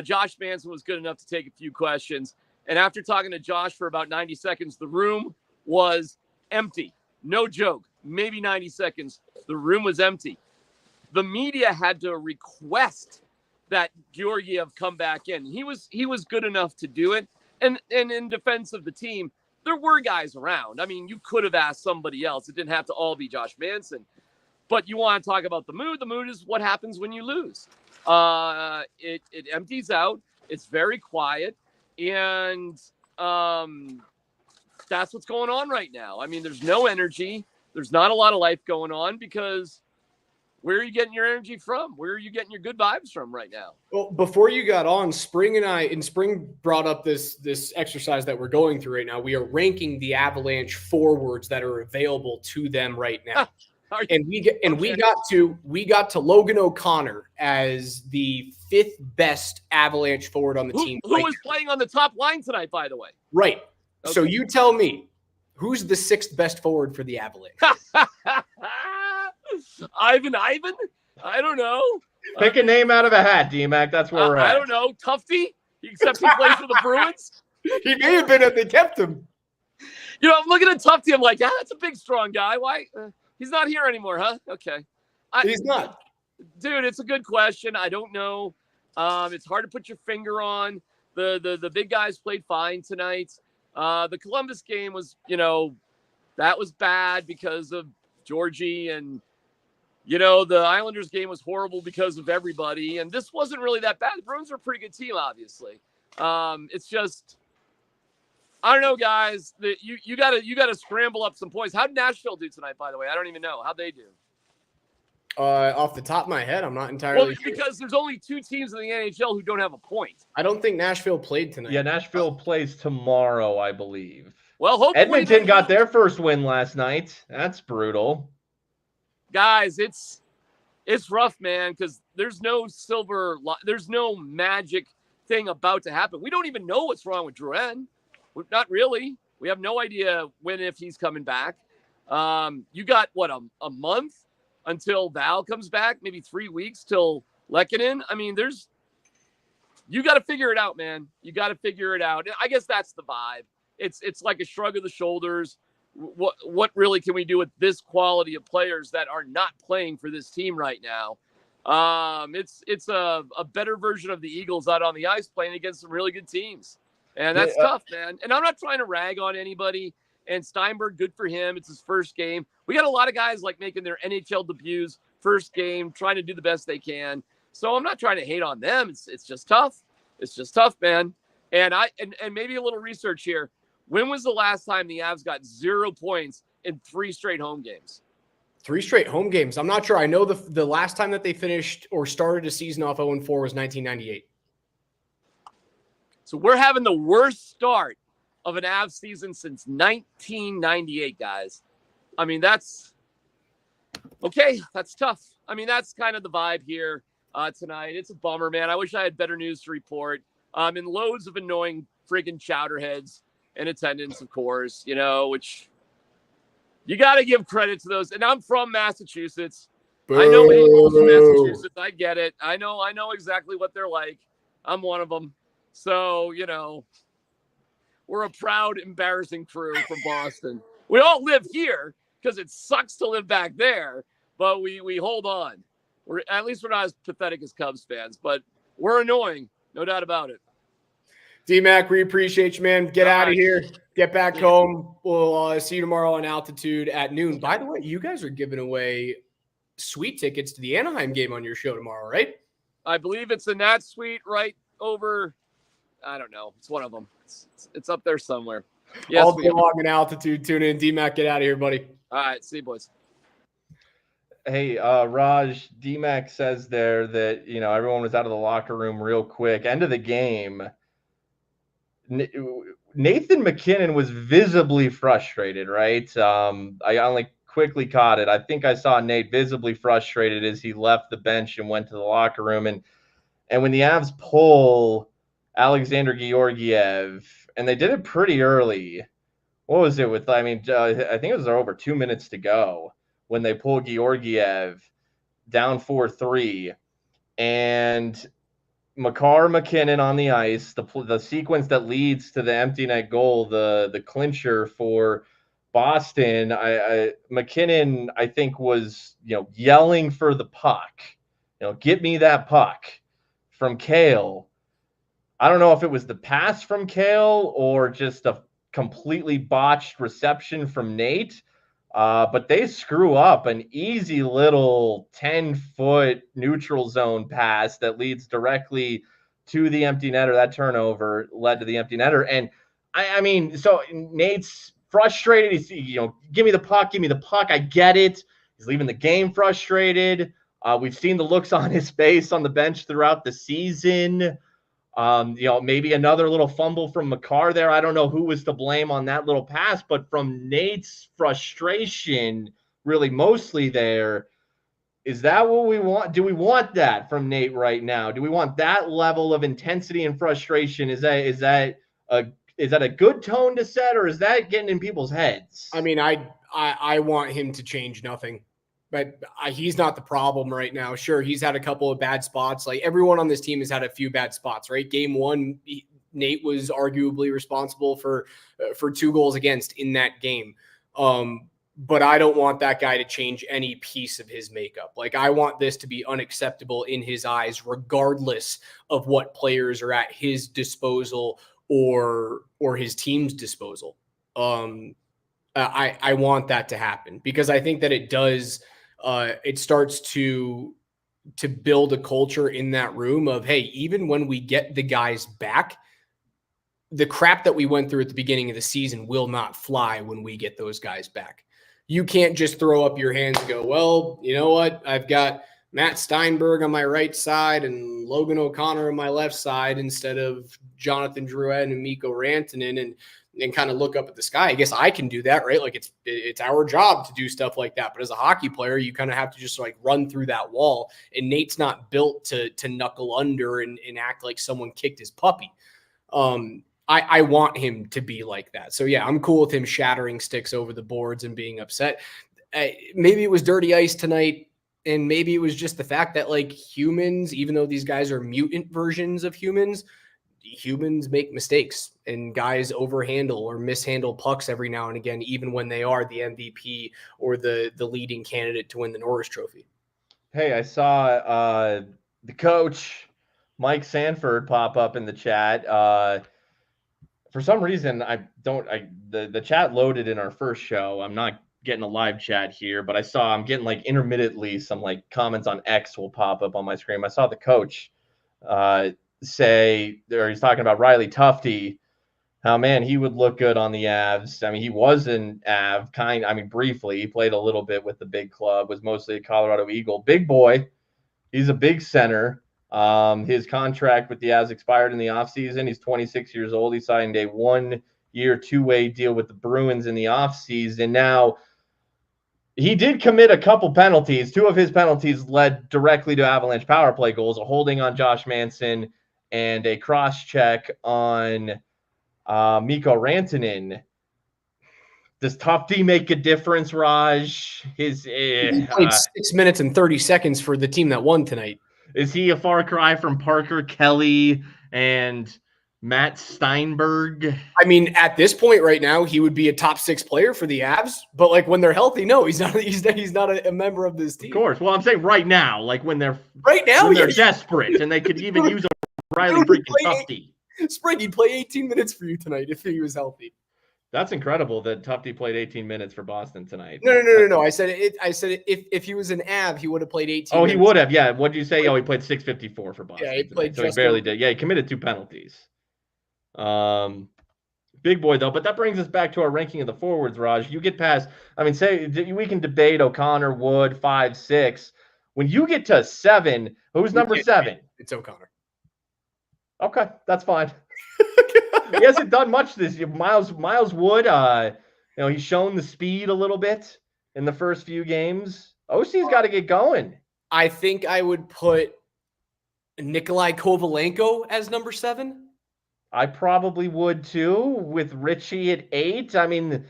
Josh Manson was good enough to take a few questions. And after talking to Josh for about 90 seconds, the room was empty. No joke. Maybe 90 seconds. The room was empty. The media had to request that Georgiev come back in. He was good enough to do it. And in defense of the team, there were guys around. I mean, you could have asked somebody else. It didn't have to all be Josh Manson. But you want to talk about the mood. The mood is what happens when you lose. It empties out. It's very quiet. And that's what's going on right now. I mean, there's no energy. There's not a lot of life going on because where are you getting your energy from? Where are you getting your good vibes from right now? Well, before you got on, Spring brought up this exercise that we're going through right now. We are ranking the Avalanche forwards that are available to them right now. And we got to Logan O'Connor as the 5th best Avalanche forward on the team. Who was playing on the top line tonight, by the way? Right. Okay. So you tell me, who's the 6th best forward for the Avalanche? Ivan? I don't know. Pick a name out of a hat, D-Mac. That's where we're at. I don't know. Tufty? Except he plays for the Bruins? He may have been if they kept him. I'm looking at Tufty. I'm like, yeah, that's a big, strong guy. Why? He's not here anymore, huh? Okay. He's not. Dude, it's a good question. I don't know. It's hard to put your finger on. The big guys played fine tonight. The Columbus game was, that was bad because of Georgie, and the Islanders game was horrible because of everybody, and this wasn't really that bad. The Bruins are a pretty good team, obviously. It's just, I don't know, guys. You gotta scramble up some points. How did Nashville do tonight, by the way? I don't even know. How'd they do? Off the top of my head, I'm not entirely sure. Because there's only 2 teams in the NHL who don't have a point. I don't think Nashville played tonight. Yeah, Nashville plays tomorrow, I believe. Well, hopefully Edmonton got their first win last night. That's brutal. Guys, it's rough, man, because there's no there's no magic thing about to happen. We don't even know what's wrong with Drouin. Not really. We have no idea when, if he's coming back. You got, what, a month until Val comes back? Maybe 3 weeks till Lehkonen? I mean, you got to figure it out, man. You got to figure it out. I guess that's the vibe. It's like a shrug of the shoulders. What really can we do with this quality of players that are not playing for this team right now? It's a better version of the Eagles out on the ice playing against some really good teams. And that's tough, man. And I'm not trying to rag on anybody. And Steinberg, good for him. It's his first game. We got a lot of guys like making their NHL debuts, first game, trying to do the best they can. So I'm not trying to hate on them. It's just tough. It's just tough, man. And maybe a little research here. When was the last time the Avs got 0 points in 3 straight home games? 3 straight home games. I'm not sure. I know the last time that they finished or started a season off 0-4 was 1998. So we're having the worst start of an Avs season since 1998, guys. I mean, that's okay. That's tough. I mean, that's kind of the vibe here tonight. It's a bummer, man. I wish I had better news to report. And loads of annoying friggin' chowderheads in attendance, of course, which you got to give credit to those. And I'm from Massachusetts. Boo. I know people from Massachusetts. I get it. I know exactly what they're like. I'm one of them. So, we're a proud, embarrassing crew from Boston. We all live here because it sucks to live back there, but we hold on. At least we're not as pathetic as Cubs fans, but we're annoying, no doubt about it. D-Mac, we appreciate you, man. Get out of here. Get back home. We'll see you tomorrow on Altitude at noon. By the way, you guys are giving away sweet tickets to the Anaheim game on your show tomorrow, right? I believe it's the Nat Suite right over. I don't know. It's one of them. It's up there somewhere. Yes, All day long in Altitude. Tune in. D-Mac, get out of here, buddy. All right. See you, boys. Hey, Raj, D-Mac says there that, everyone was out of the locker room real quick. End of the game. Nathan McKinnon was visibly frustrated, right? I only quickly caught it. I think I saw Nate visibly frustrated as he left the bench and went to the locker room. And when the Avs pull Alexander Georgiev, and they did it pretty early. What was it with? I think it was over 2 minutes to go when they pulled Georgiev down 4-3, and McKinnon on the ice. The sequence that leads to the empty net goal, the clincher for Boston. McKinnon, I think, was yelling for the puck. Get me that puck from Cale. I don't know if it was the pass from Cale or just a completely botched reception from Nate, but they screw up an easy little 10-foot neutral zone pass that leads directly to the empty netter. That turnover led to the empty netter. And so Nate's frustrated. He's, give me the puck. I get it. He's leaving the game frustrated. We've seen the looks on his face on the bench throughout the season. Maybe another little fumble from Makar there. I don't know who was to blame on that little pass, but from Nate's frustration, really mostly there, is that what we want? Do we want that from Nate right now? Do we want that level of intensity and frustration? Is that a good tone to set, or is that getting in people's heads? I mean, I want him to change nothing. But he's not the problem right now. Sure, he's had a couple of bad spots. Like everyone on this team has had a few bad spots, right? Game 1, Nate was arguably responsible for 2 goals against in that game. But I don't want that guy to change any piece of his makeup. Like I want this to be unacceptable in his eyes, regardless of what players are at his disposal or his team's disposal. I want that to happen because I think that it does. It starts to build a culture in that room of, hey, even when we get the guys back, the crap that we went through at the beginning of the season will not fly when we get those guys back. You can't just throw up your hands and go, well, you know what? I've got Matt Steinberg on my right side and Logan O'Connor on my left side instead of Jonathan Drouin and Mikko Rantanen and kind of look up at the sky. I guess I can do that, right? Like it's our job to do stuff like that. But as a hockey player, you kind of have to just like run through that wall. And Nate's not built to knuckle under and act like someone kicked his puppy. I want him to be like that. So yeah, I'm cool with him shattering sticks over the boards and being upset. Maybe it was dirty ice tonight. And maybe it was just the fact that like humans, even though these guys are mutant versions of humans make mistakes and guys overhandle or mishandle pucks every now and again, even when they are the MVP or the leading candidate to win the Norris Trophy. Hey, I saw the coach, Mike Sanford, pop up in the chat. For some reason, the chat loaded in our first show. I'm not getting a live chat here, but I'm getting like intermittently some like comments on X will pop up on my screen. I saw the coach say there, he's talking about Riley Tufte, how man he would look good on the Avs. I mean, he was an Av briefly. He played a little bit with the big club, was mostly a Colorado Eagle. Big boy. He's a big center. His contract with the Avs expired in the offseason. He's 26 years old. He signed a 1-year, 2-way deal with the Bruins in the offseason. Now, he did commit a couple penalties. 2 of his penalties led directly to Avalanche power play goals, a holding on Josh Manson and a cross-check on Mikko Rantanen. Does Tufte make a difference, Raj? He played 6 minutes and 30 seconds for the team that won tonight. Is he a far cry from Parker Kelly and Matt Steinberg? I mean, at this point right now, he would be a top 6 player for the Avs. But like when they're healthy, no, he's not. He's not a member of this team. Of course. Well, I'm saying right now, like when they're desperate and they could even use a Riley freaking Tufte. Spring, he'd play 18 minutes for you tonight if he was healthy. That's incredible that Tufte played 18 minutes for Boston tonight. No. I said if he was an Av, he would have played 18. Oh, he would have. Yeah. What did you say? Oh, he played 654 for Boston. Yeah, he played. So he barely did. Yeah, he committed 2 penalties. Big boy though. But that brings us back to our ranking of the forwards, Raj. You get past. I mean, say we can debate O'Connor, Wood, 5, 6. When you get to 7, who's number 7? It's O'Connor. Okay, that's fine. He hasn't done much this year. Miles Wood, he's shown the speed a little bit in the first few games. OC's got to get going. I think I would put Nikolai Kovalenko as number 7. I probably would too, with Richie at 8. I mean,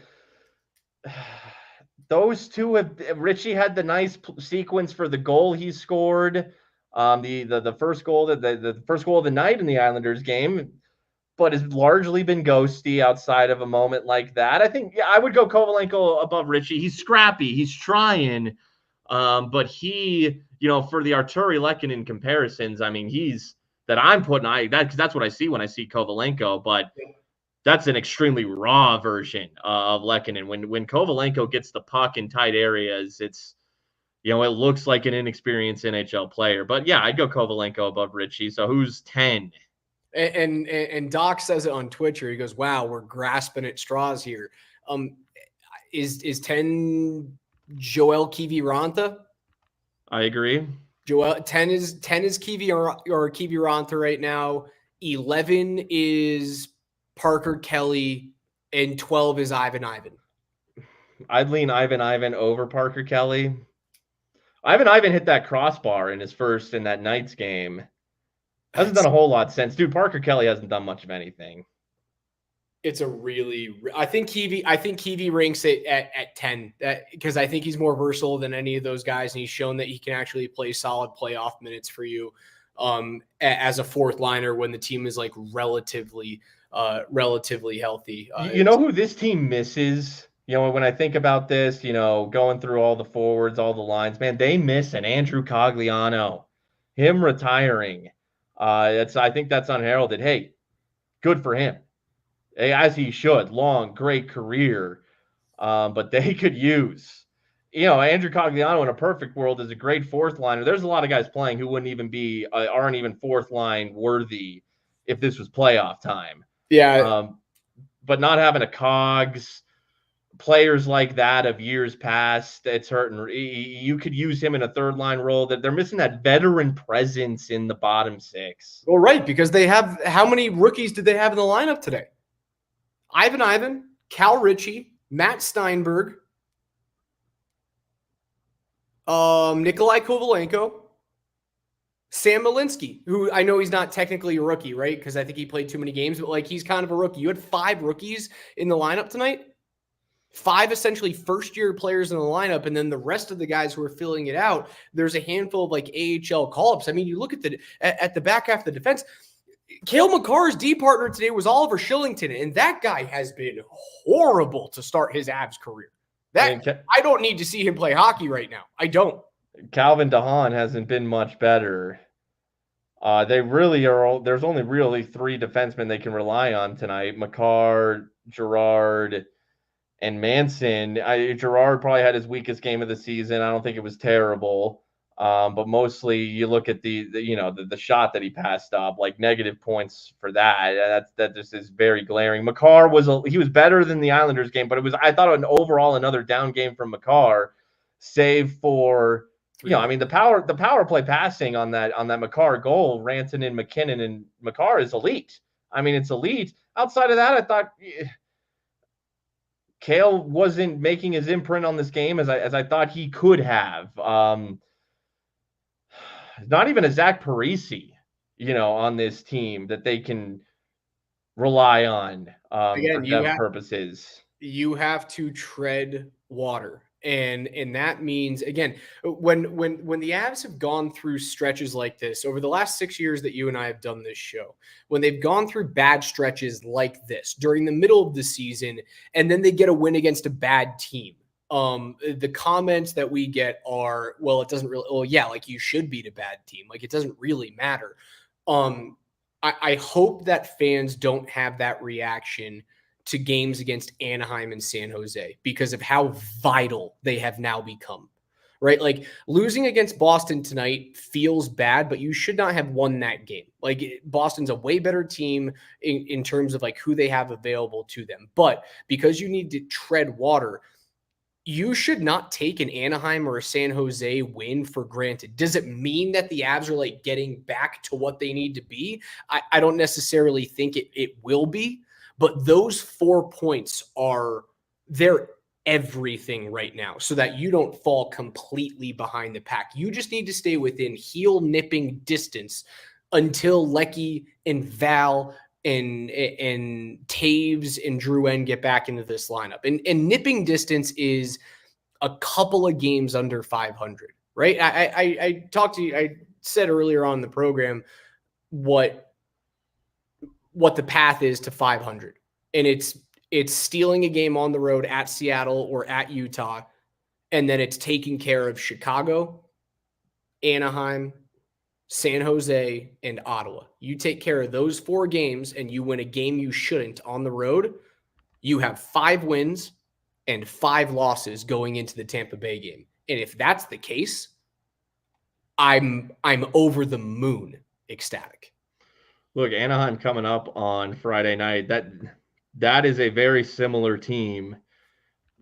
those two Richie had the nice sequence for the goal he scored. The first goal the first goal of the night in the Islanders game, but has largely been ghosty outside of a moment like that. I think, I would go Kovalenko above Richie. He's scrappy. He's trying. But he, for the Arturi Lehkonen comparisons, I mean, that's what I see when I see Kovalenko, but that's an extremely raw version of Lehkonen. When Kovalenko gets the puck in tight areas, it's, it looks like an inexperienced NHL player. But yeah, I'd go Kovalenko above Richie. So who's 10? And Doc says it on Twitter. He goes, "Wow, we're grasping at straws here." Is 10 Joel Kiviranta? I agree. 10 is Kiviranta right now. 11 is Parker Kelly, and 12 is Ivan. I'd lean Ivan over Parker Kelly. Ivan hit that crossbar in that Knights game. Hasn't done a whole lot since. Dude, Parker Kelly hasn't done much of anything. It's I think Kiwi ranks it at 10 because I think he's more versatile than any of those guys, and he's shown that he can actually play solid playoff minutes for you as a 4th liner when the team is like relatively healthy. You know who this team misses? When I think about this, going through all the forwards, all the lines, man, they miss an Andrew Cogliano. Him retiring. I think that's unheralded. Hey, good for him. As he should. Long, great career. but they could use, Andrew Cogliano in a perfect world is a great fourth liner. There's a lot of guys playing who wouldn't even be, aren't even fourth line worthy if this was playoff time. Yeah. But not having a Cogs, players like that of years past, it's hurting. You could use him in a third line role. That they're missing that veteran presence in the bottom six. Well, right, because they have how many rookies did they have in the lineup today? Ivan, Cal Ritchie, Matt Steinberg, Nikolai Kovalenko, Sam Malinsky, who I know he's not technically a rookie, right? Because I think he played too many games, but like he's kind of a rookie. You had 5 rookies in the lineup tonight. 5 essentially first-year players in the lineup, and then the rest of the guys who are filling it out, there's a handful of like AHL call-ups. I mean, you look at the back half of the defense. Cale Makar's D partner today was Oliver Shillington, and that guy has been horrible to start his Avs career. I don't need to see him play hockey right now. I don't. Calvin DeHaan hasn't been much better. They really are. There's only really 3 defensemen they can rely on tonight: Makar, Girard, and Manson. Girard probably had his weakest game of the season. I don't think it was terrible. But mostly you look at the shot that he passed up, like negative points for that. That just is very glaring. Makar he was better than the Islanders game, but I thought overall another down game from Makar, save for the power play passing on that Makar goal, Rantanen, McKinnon, and Makar is elite. I mean, it's elite. Outside of that, I thought Cale wasn't making his imprint on this game as I thought he could have. Not even a Zach Parise, on this team that they can rely on for depth purposes. You have to tread water. And that means, again, when the Avs have gone through stretches like this over the last 6 years that you and I have done this show, when they've gone through bad stretches like this during the middle of the season, and then they get a win against a bad team, the comments that we get are, well, it doesn't really, oh yeah, like you should beat a bad team. Like it doesn't really matter. I hope that fans don't have that reaction to games against Anaheim and San Jose because of how vital they have now become, right? Like losing against Boston tonight feels bad, but you should not have won that game. Like Boston's a way better team in terms of like who they have available to them. But because you need to tread water, you should not take an Anaheim or a San Jose win for granted. Does it mean that the Avs are like getting back to what they need to be? I don't necessarily think it will be, but those 4 points they're everything right now so that you don't fall completely behind the pack. You just need to stay within heel nipping distance until Lecky and Val and Taves and Drouin get back into this lineup. And nipping distance is a couple of games under 500, right? I talked to you, I said earlier on in the program what the path is to 500. And it's stealing a game on the road at Seattle or at Utah, and then it's taking care of Chicago, Anaheim, San Jose, and Ottawa. You take care of those 4 games and you win a game you shouldn't on the road, you have 5 wins and 5 losses going into the Tampa Bay game. And if that's the case, I'm over the moon ecstatic. Look, Anaheim coming up on Friday night. That is a very similar team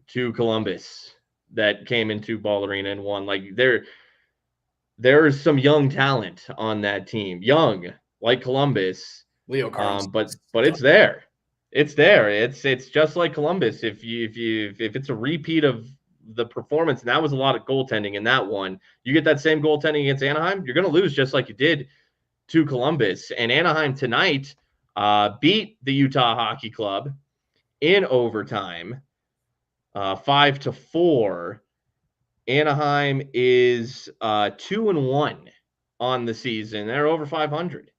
to Columbus that came into Ball Arena and won. Like there is some young talent on that team, young like Columbus. Leo Carnes, but it's there. It's there. It's just like Columbus. If it's a repeat of the performance, and that was a lot of goaltending in that one, you get that same goaltending against Anaheim, you're going to lose just like you did to Columbus. And Anaheim tonight beat the Utah Hockey Club in overtime, 5-4. Anaheim is 2-1 on the season. They're over 500.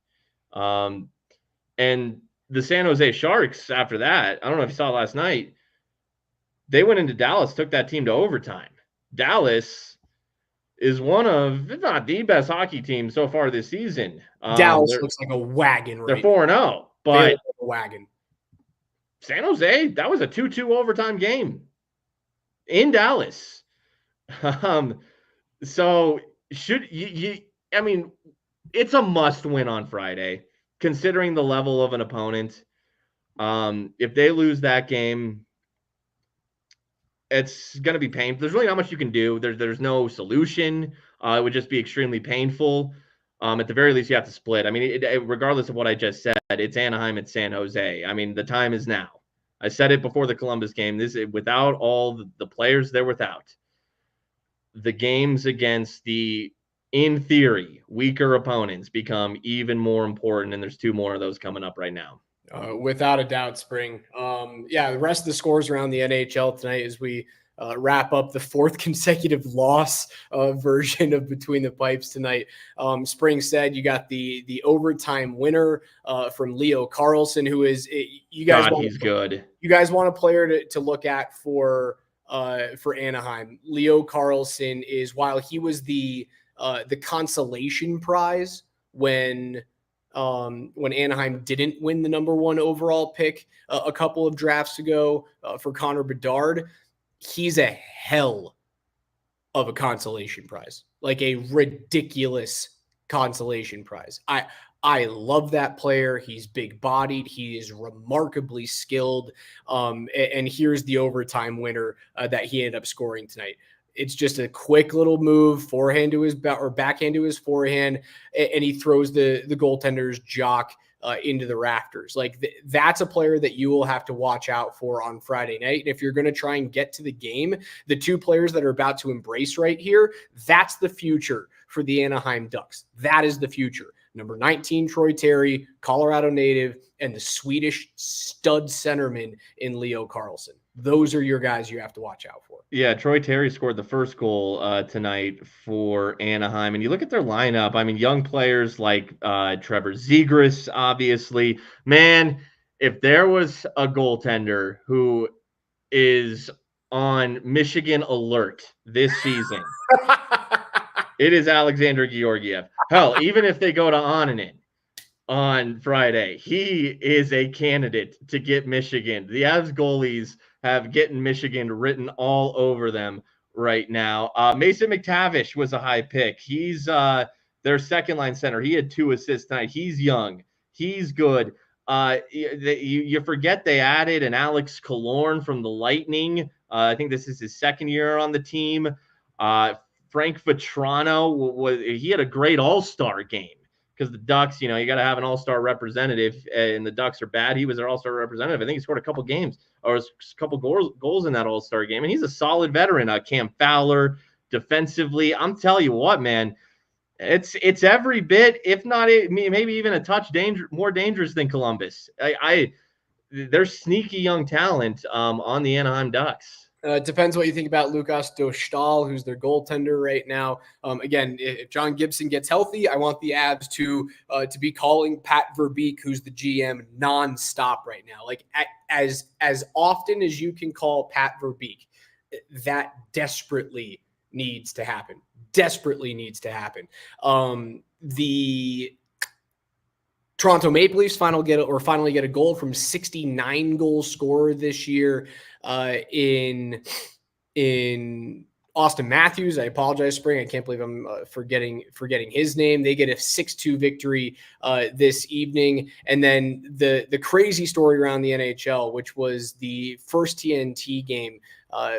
And the San Jose Sharks, after that, I don't know if you saw last night, they went into Dallas, took that team to overtime. Dallas is one of, if not the best hockey team so far this season. Dallas looks like a wagon. They're 4-0, but a wagon. San Jose, that was a 2-2 overtime game. in Dallas. So should you I mean, it's a must win on Friday, considering the level of an opponent. If they lose that game, it's going to be painful. There's really not much you can do. There's no solution. It would just be extremely painful. At the very least, you have to split. I mean, regardless of what I just said, it's Anaheim, it's San Jose. I mean, the time is now. I said it before the Columbus game. Without all the players they're without, the games against the, in theory, weaker opponents become even more important, and there's 2 more of those coming up right now. Without a doubt, Spring. The rest of the scores around the NHL tonight as we wrap up the 4th consecutive loss version of Between the Pipes tonight. Spring said you got the overtime winner from Leo Carlsson, who is you guys. He's good. You guys want a player to look at for Anaheim. Leo Carlsson is, while he was the consolation prize when Anaheim didn't win the number 1 overall pick a couple of drafts ago for Connor Bedard, he's a hell of a consolation prize, like a ridiculous consolation prize. I love that player. He's big bodied. He is remarkably skilled. And here's the overtime winner that he ended up scoring tonight. It's just a quick little move, forehand to his backhand to his forehand, and he throws the goaltender's jock into the rafters. Like that's a player that you will have to watch out for on Friday night. And if you're going to try and get to the game, the 2 players that are about to embrace right here, that's the future for the Anaheim Ducks. That is the future. Number 19, Troy Terry, Colorado native, and the Swedish stud centerman in Leo Carlsson. Those are your guys you have to watch out for. Yeah, Troy Terry scored the first goal tonight for Anaheim. And you look at their lineup, I mean, young players like Trevor Zegras, obviously. Man, if there was a goaltender who is on Michigan alert this season, it is Alexander Georgiev. Hell, even if they go to Onninen on Friday, he is a candidate to get Michigan. The Avs goalies have getting Michigan written all over them right now. Mason McTavish was a high pick. He's their second line center. He had 2 assists tonight. He's young. He's good. You forget they added an Alex Killorn from the Lightning. I think this is his 2nd year on the team. Frank Vetrano, he had a great all-star game because the Ducks, you got to have an all-star representative, and the Ducks are bad. He was their all-star representative. I think he scored a couple games or a couple goals in that all-star game, and he's a solid veteran. Cam Fowler, defensively, I'm telling you what, man, it's every bit, if not maybe even a touch more dangerous than Columbus. They're sneaky young talent on the Anaheim Ducks. It depends what you think about Lukas Dostal, who's their goaltender right now. Again, if John Gibson gets healthy, I want the Avs to be calling Pat Verbeek, who's the GM, nonstop right now. Like as often as you can call Pat Verbeek, that desperately needs to happen. Desperately needs to happen. The Toronto Maple Leafs finally get a goal from 69 goal scorer this year in Austin Matthews. I apologize, Spring. I can't believe I'm forgetting his name. They get a 6-2 victory this evening. And then the crazy story around the NHL, which was the first TNT game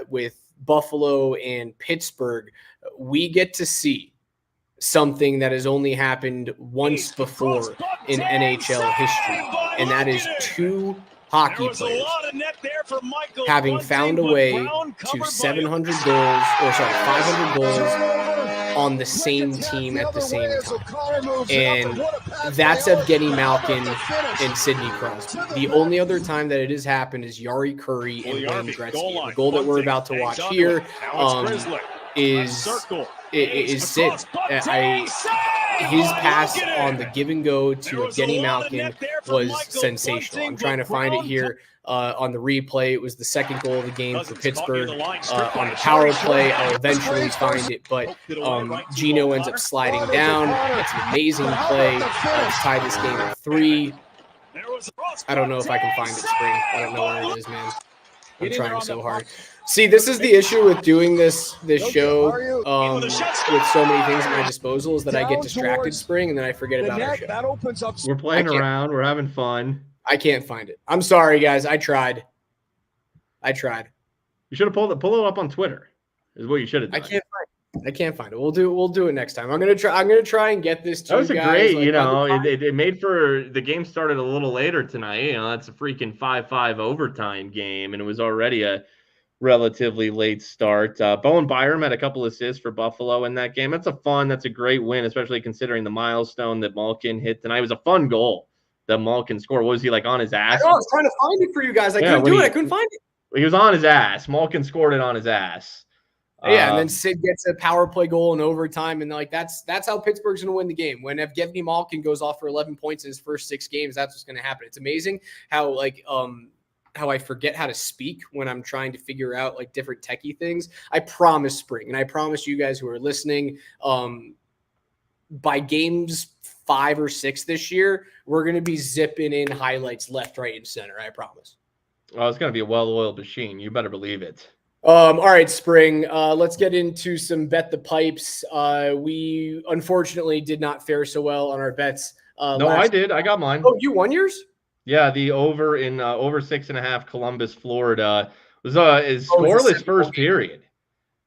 with Buffalo and Pittsburgh, we get to see something that has only happened once before in NHL history, and that is 2 hockey players having found a way to 500 goals on the same team at the same time. And that's Evgeny Malkin and Sidney Crosby. The only other time that it has happened is Yari Curry and Wayne Gretzky. The goal that we're about to watch here is Sid. His pass on the give and go to Evgeny Malkin was sensational. I'm trying to find it here on the replay. It was the second goal of the game for Pittsburgh on the power play. I'll eventually find it, but Gino ends up sliding down. It's an amazing play to tie this game at 3. I don't know if I can find it, Spring. I don't know where it is, man. I'm trying so hard. See, this is the issue with doing this show with so many things at my disposal is that I get distracted, Spring, and then I forget about our show. That opens up. We're playing around. We're having fun. I can't find it. I'm sorry, guys. I tried. You should have pulled it up on Twitter. Is what you should have done. I can't find it. We'll do it next time. I'm gonna try and get this to you guys. That was great, like, it made for the game started a little later tonight. That's a freaking 5-5 overtime game, and it was already a relatively late start. Bowen Byram had a couple assists for Buffalo in that game. That's a great win, especially considering the milestone that Malkin hit tonight. It was a fun goal that Malkin scored. What was he like on his ass? I was trying to find it for you guys. I couldn't find it. He was on his ass. Malkin scored it on his ass. Yeah, and then Sid gets a power play goal in overtime, and like that's how Pittsburgh's going to win the game. When Evgeny Malkin goes off for 11 points in his first 6 games, that's what's going to happen. It's amazing how I forget how to speak when I'm trying to figure out like different techie things. I promise, Spring, and I promise you guys who are listening, by games 5 or 6 this year, we're going to be zipping in highlights left, right, and center. I promise. Oh, it's going to be a well-oiled machine. You better believe it. All right, Spring. Let's get into some bet the pipes. We unfortunately did not fare so well on our bets. No, I did. I got mine. Oh, you won yours? Yeah, the over 6.5 Columbus, Florida was scoreless first period,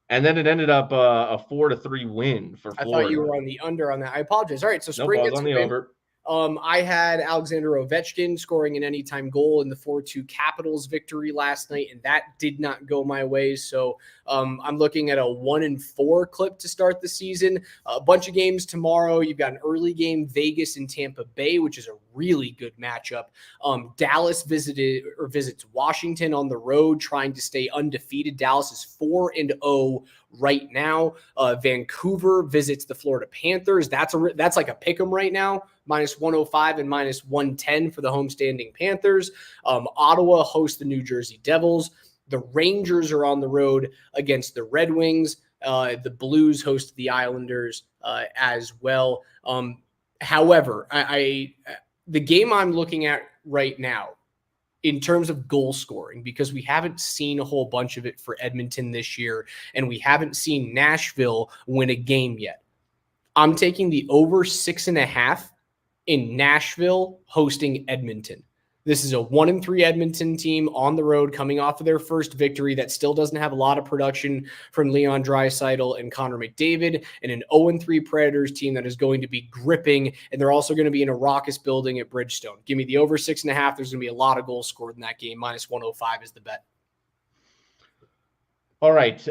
and then it ended up a 4-3 win for Florida. I thought you were on the under on that. I apologize. All right, so Spring gets on the over. I had Alexander Ovechkin scoring an anytime goal in the 4-2 Capitals victory last night, and that did not go my way. So I'm looking at a 1-4 clip to start the season. A bunch of games tomorrow. You've got an early game, Vegas and Tampa Bay, which is a really good matchup. Dallas visits Washington on the road, trying to stay undefeated. Dallas is 4-0 right now. Vancouver visits the Florida Panthers. That's like a pick 'em right now. -105 and -110 for the homestanding Panthers. Ottawa hosts the New Jersey Devils. The Rangers are on the road against the Red Wings. The Blues host the Islanders as well. However, the game I'm looking at right now in terms of goal scoring, because we haven't seen a whole bunch of it for Edmonton this year, and we haven't seen Nashville win a game yet. I'm taking the over 6.5 in Nashville hosting Edmonton. This is a 1-3 Edmonton team on the road coming off of their first victory that still doesn't have a lot of production from Leon Draisaitl and Connor McDavid, and an 0-3 Predators team that is going to be gripping, and they're also going to be in a raucous building at Bridgestone. Give me the over 6.5. There's going to be a lot of goals scored in that game. -105 is the bet. All right.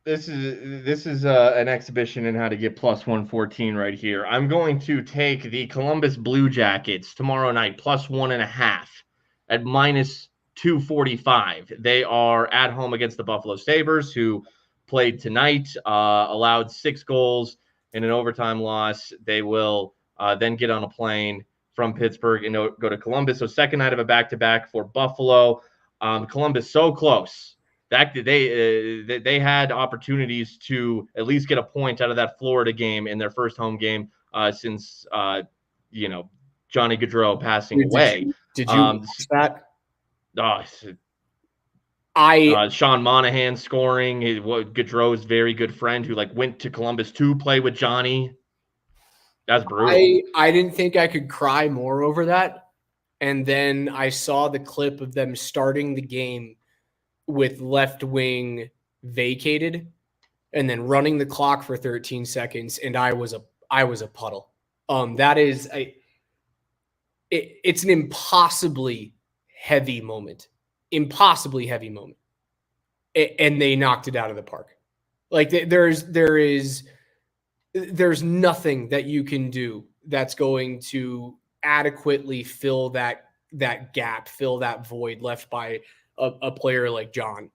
This is an exhibition in how to get +114 right here. I'm going to take the Columbus Blue Jackets tomorrow night +1.5 at -245. They are at home against the Buffalo Sabres, who played tonight, allowed 6 goals in an overtime loss. They will then get on a plane from Pittsburgh and go to Columbus. So second night of a back-to-back for Buffalo. Columbus so close. They had opportunities to at least get a point out of that Florida game in their first home game since Johnny Gaudreau passing away. Did you watch that? Sean Monahan scoring. Gaudreau's very good friend who went to Columbus to play with Johnny. That's brutal. I didn't think I could cry more over that, and then I saw the clip of them starting the game with left wing vacated and then running the clock for 13 seconds. And I was a puddle. It's an impossibly heavy moment, and they knocked it out of the park. Like there's nothing that you can do that's going to adequately fill that gap, fill that void left by a player like John.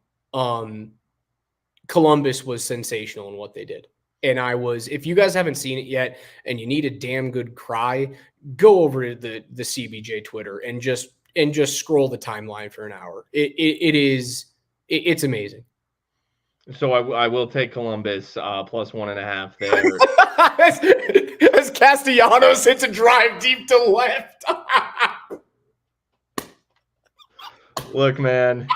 Columbus was sensational in what they did. And if you guys haven't seen it yet and you need a damn good cry, go over to the CBJ Twitter and just scroll the timeline for an hour. It's amazing. So I will take Columbus +1.5 there. As Castellanos hits a drive deep to left. Look, man,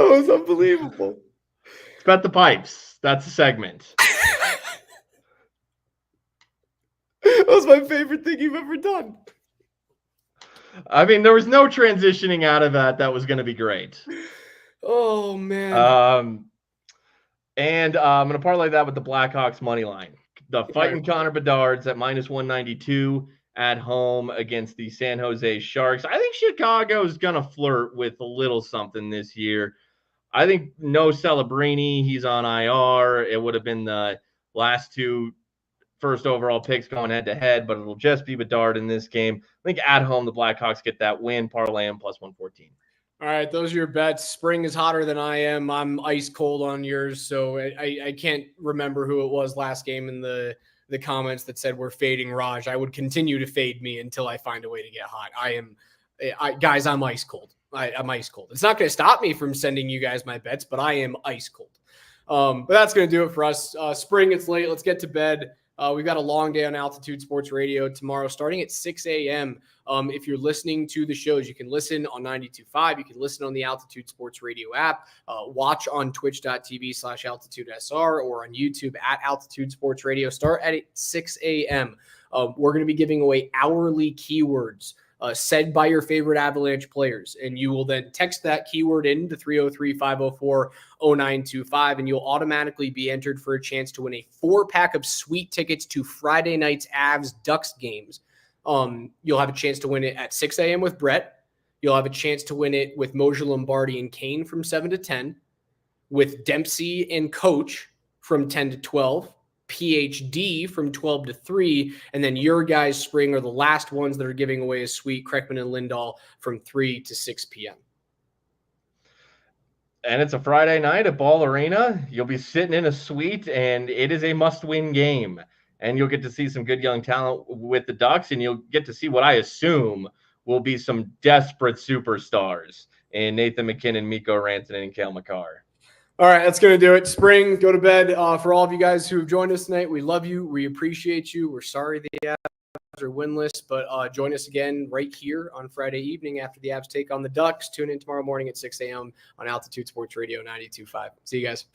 was unbelievable. It's about the pipes. That's the segment. That was my favorite thing you've ever done. I mean, there was no transitioning out of that was going to be great. Oh, man. And I'm going to parlay that with the Blackhawks money line. The fighting Connor Bedard's at minus 192 at home against the San Jose Sharks. I think Chicago's going to flirt with a little something this year. I think no Celebrini. He's on IR. It would have been the last two first overall picks going head-to-head, but it'll just be Bedard in this game. I think at home, the Blackhawks get that win, parlay them plus 114. All right, those are your bets. Spring is hotter than I am. I'm ice cold on yours, so I can't remember who it was last game in the comments that said we're fading Raj. I would continue to fade me until I find a way to get hot. Guys, I'm ice cold. I'm ice cold. It's not going to stop me from sending you guys my bets, but I am ice cold. But that's going to do it for us. Spring, it's late. Let's get to bed. We've got a long day on Altitude Sports Radio tomorrow starting at 6 a.m. If you're listening to the shows, you can listen on 92.5. You can listen on the Altitude Sports Radio app. Watch on twitch.tv/altitudesr or on YouTube at Altitude Sports Radio. Start at 6 a.m. We're going to be giving away hourly keywords said by your favorite Avalanche players. And you will then text that keyword in to 303-504-0925, and you'll automatically be entered for a chance to win a 4-pack of sweet tickets to Friday night's Avs Ducks games. You'll have a chance to win it at 6 a.m. with Brett. You'll have a chance to win it with Mojo Lombardi and Kane from 7 to 10, with Dempsey and Coach from 10 to 12, PhD from 12 to 3, and then your guys, Spring, are the last ones that are giving away a suite, Kreckman and Lindahl, from 3 to 6 p.m. And it's a Friday night at Ball Arena. You'll be sitting in a suite, and it is a must-win game. And you'll get to see some good young talent with the Ducks, and you'll get to see what I assume will be some desperate superstars in Nathan McKinnon, Mikko Rantanen, and Cale Makar. All right, that's going to do it. Spring, go to bed. For all of you guys who have joined us tonight, we love you. We appreciate you. We're sorry the Avs are winless, but join us again right here on Friday evening after the Avs take on the Ducks. Tune in tomorrow morning at 6 a.m. on Altitude Sports Radio 92.5. See you guys.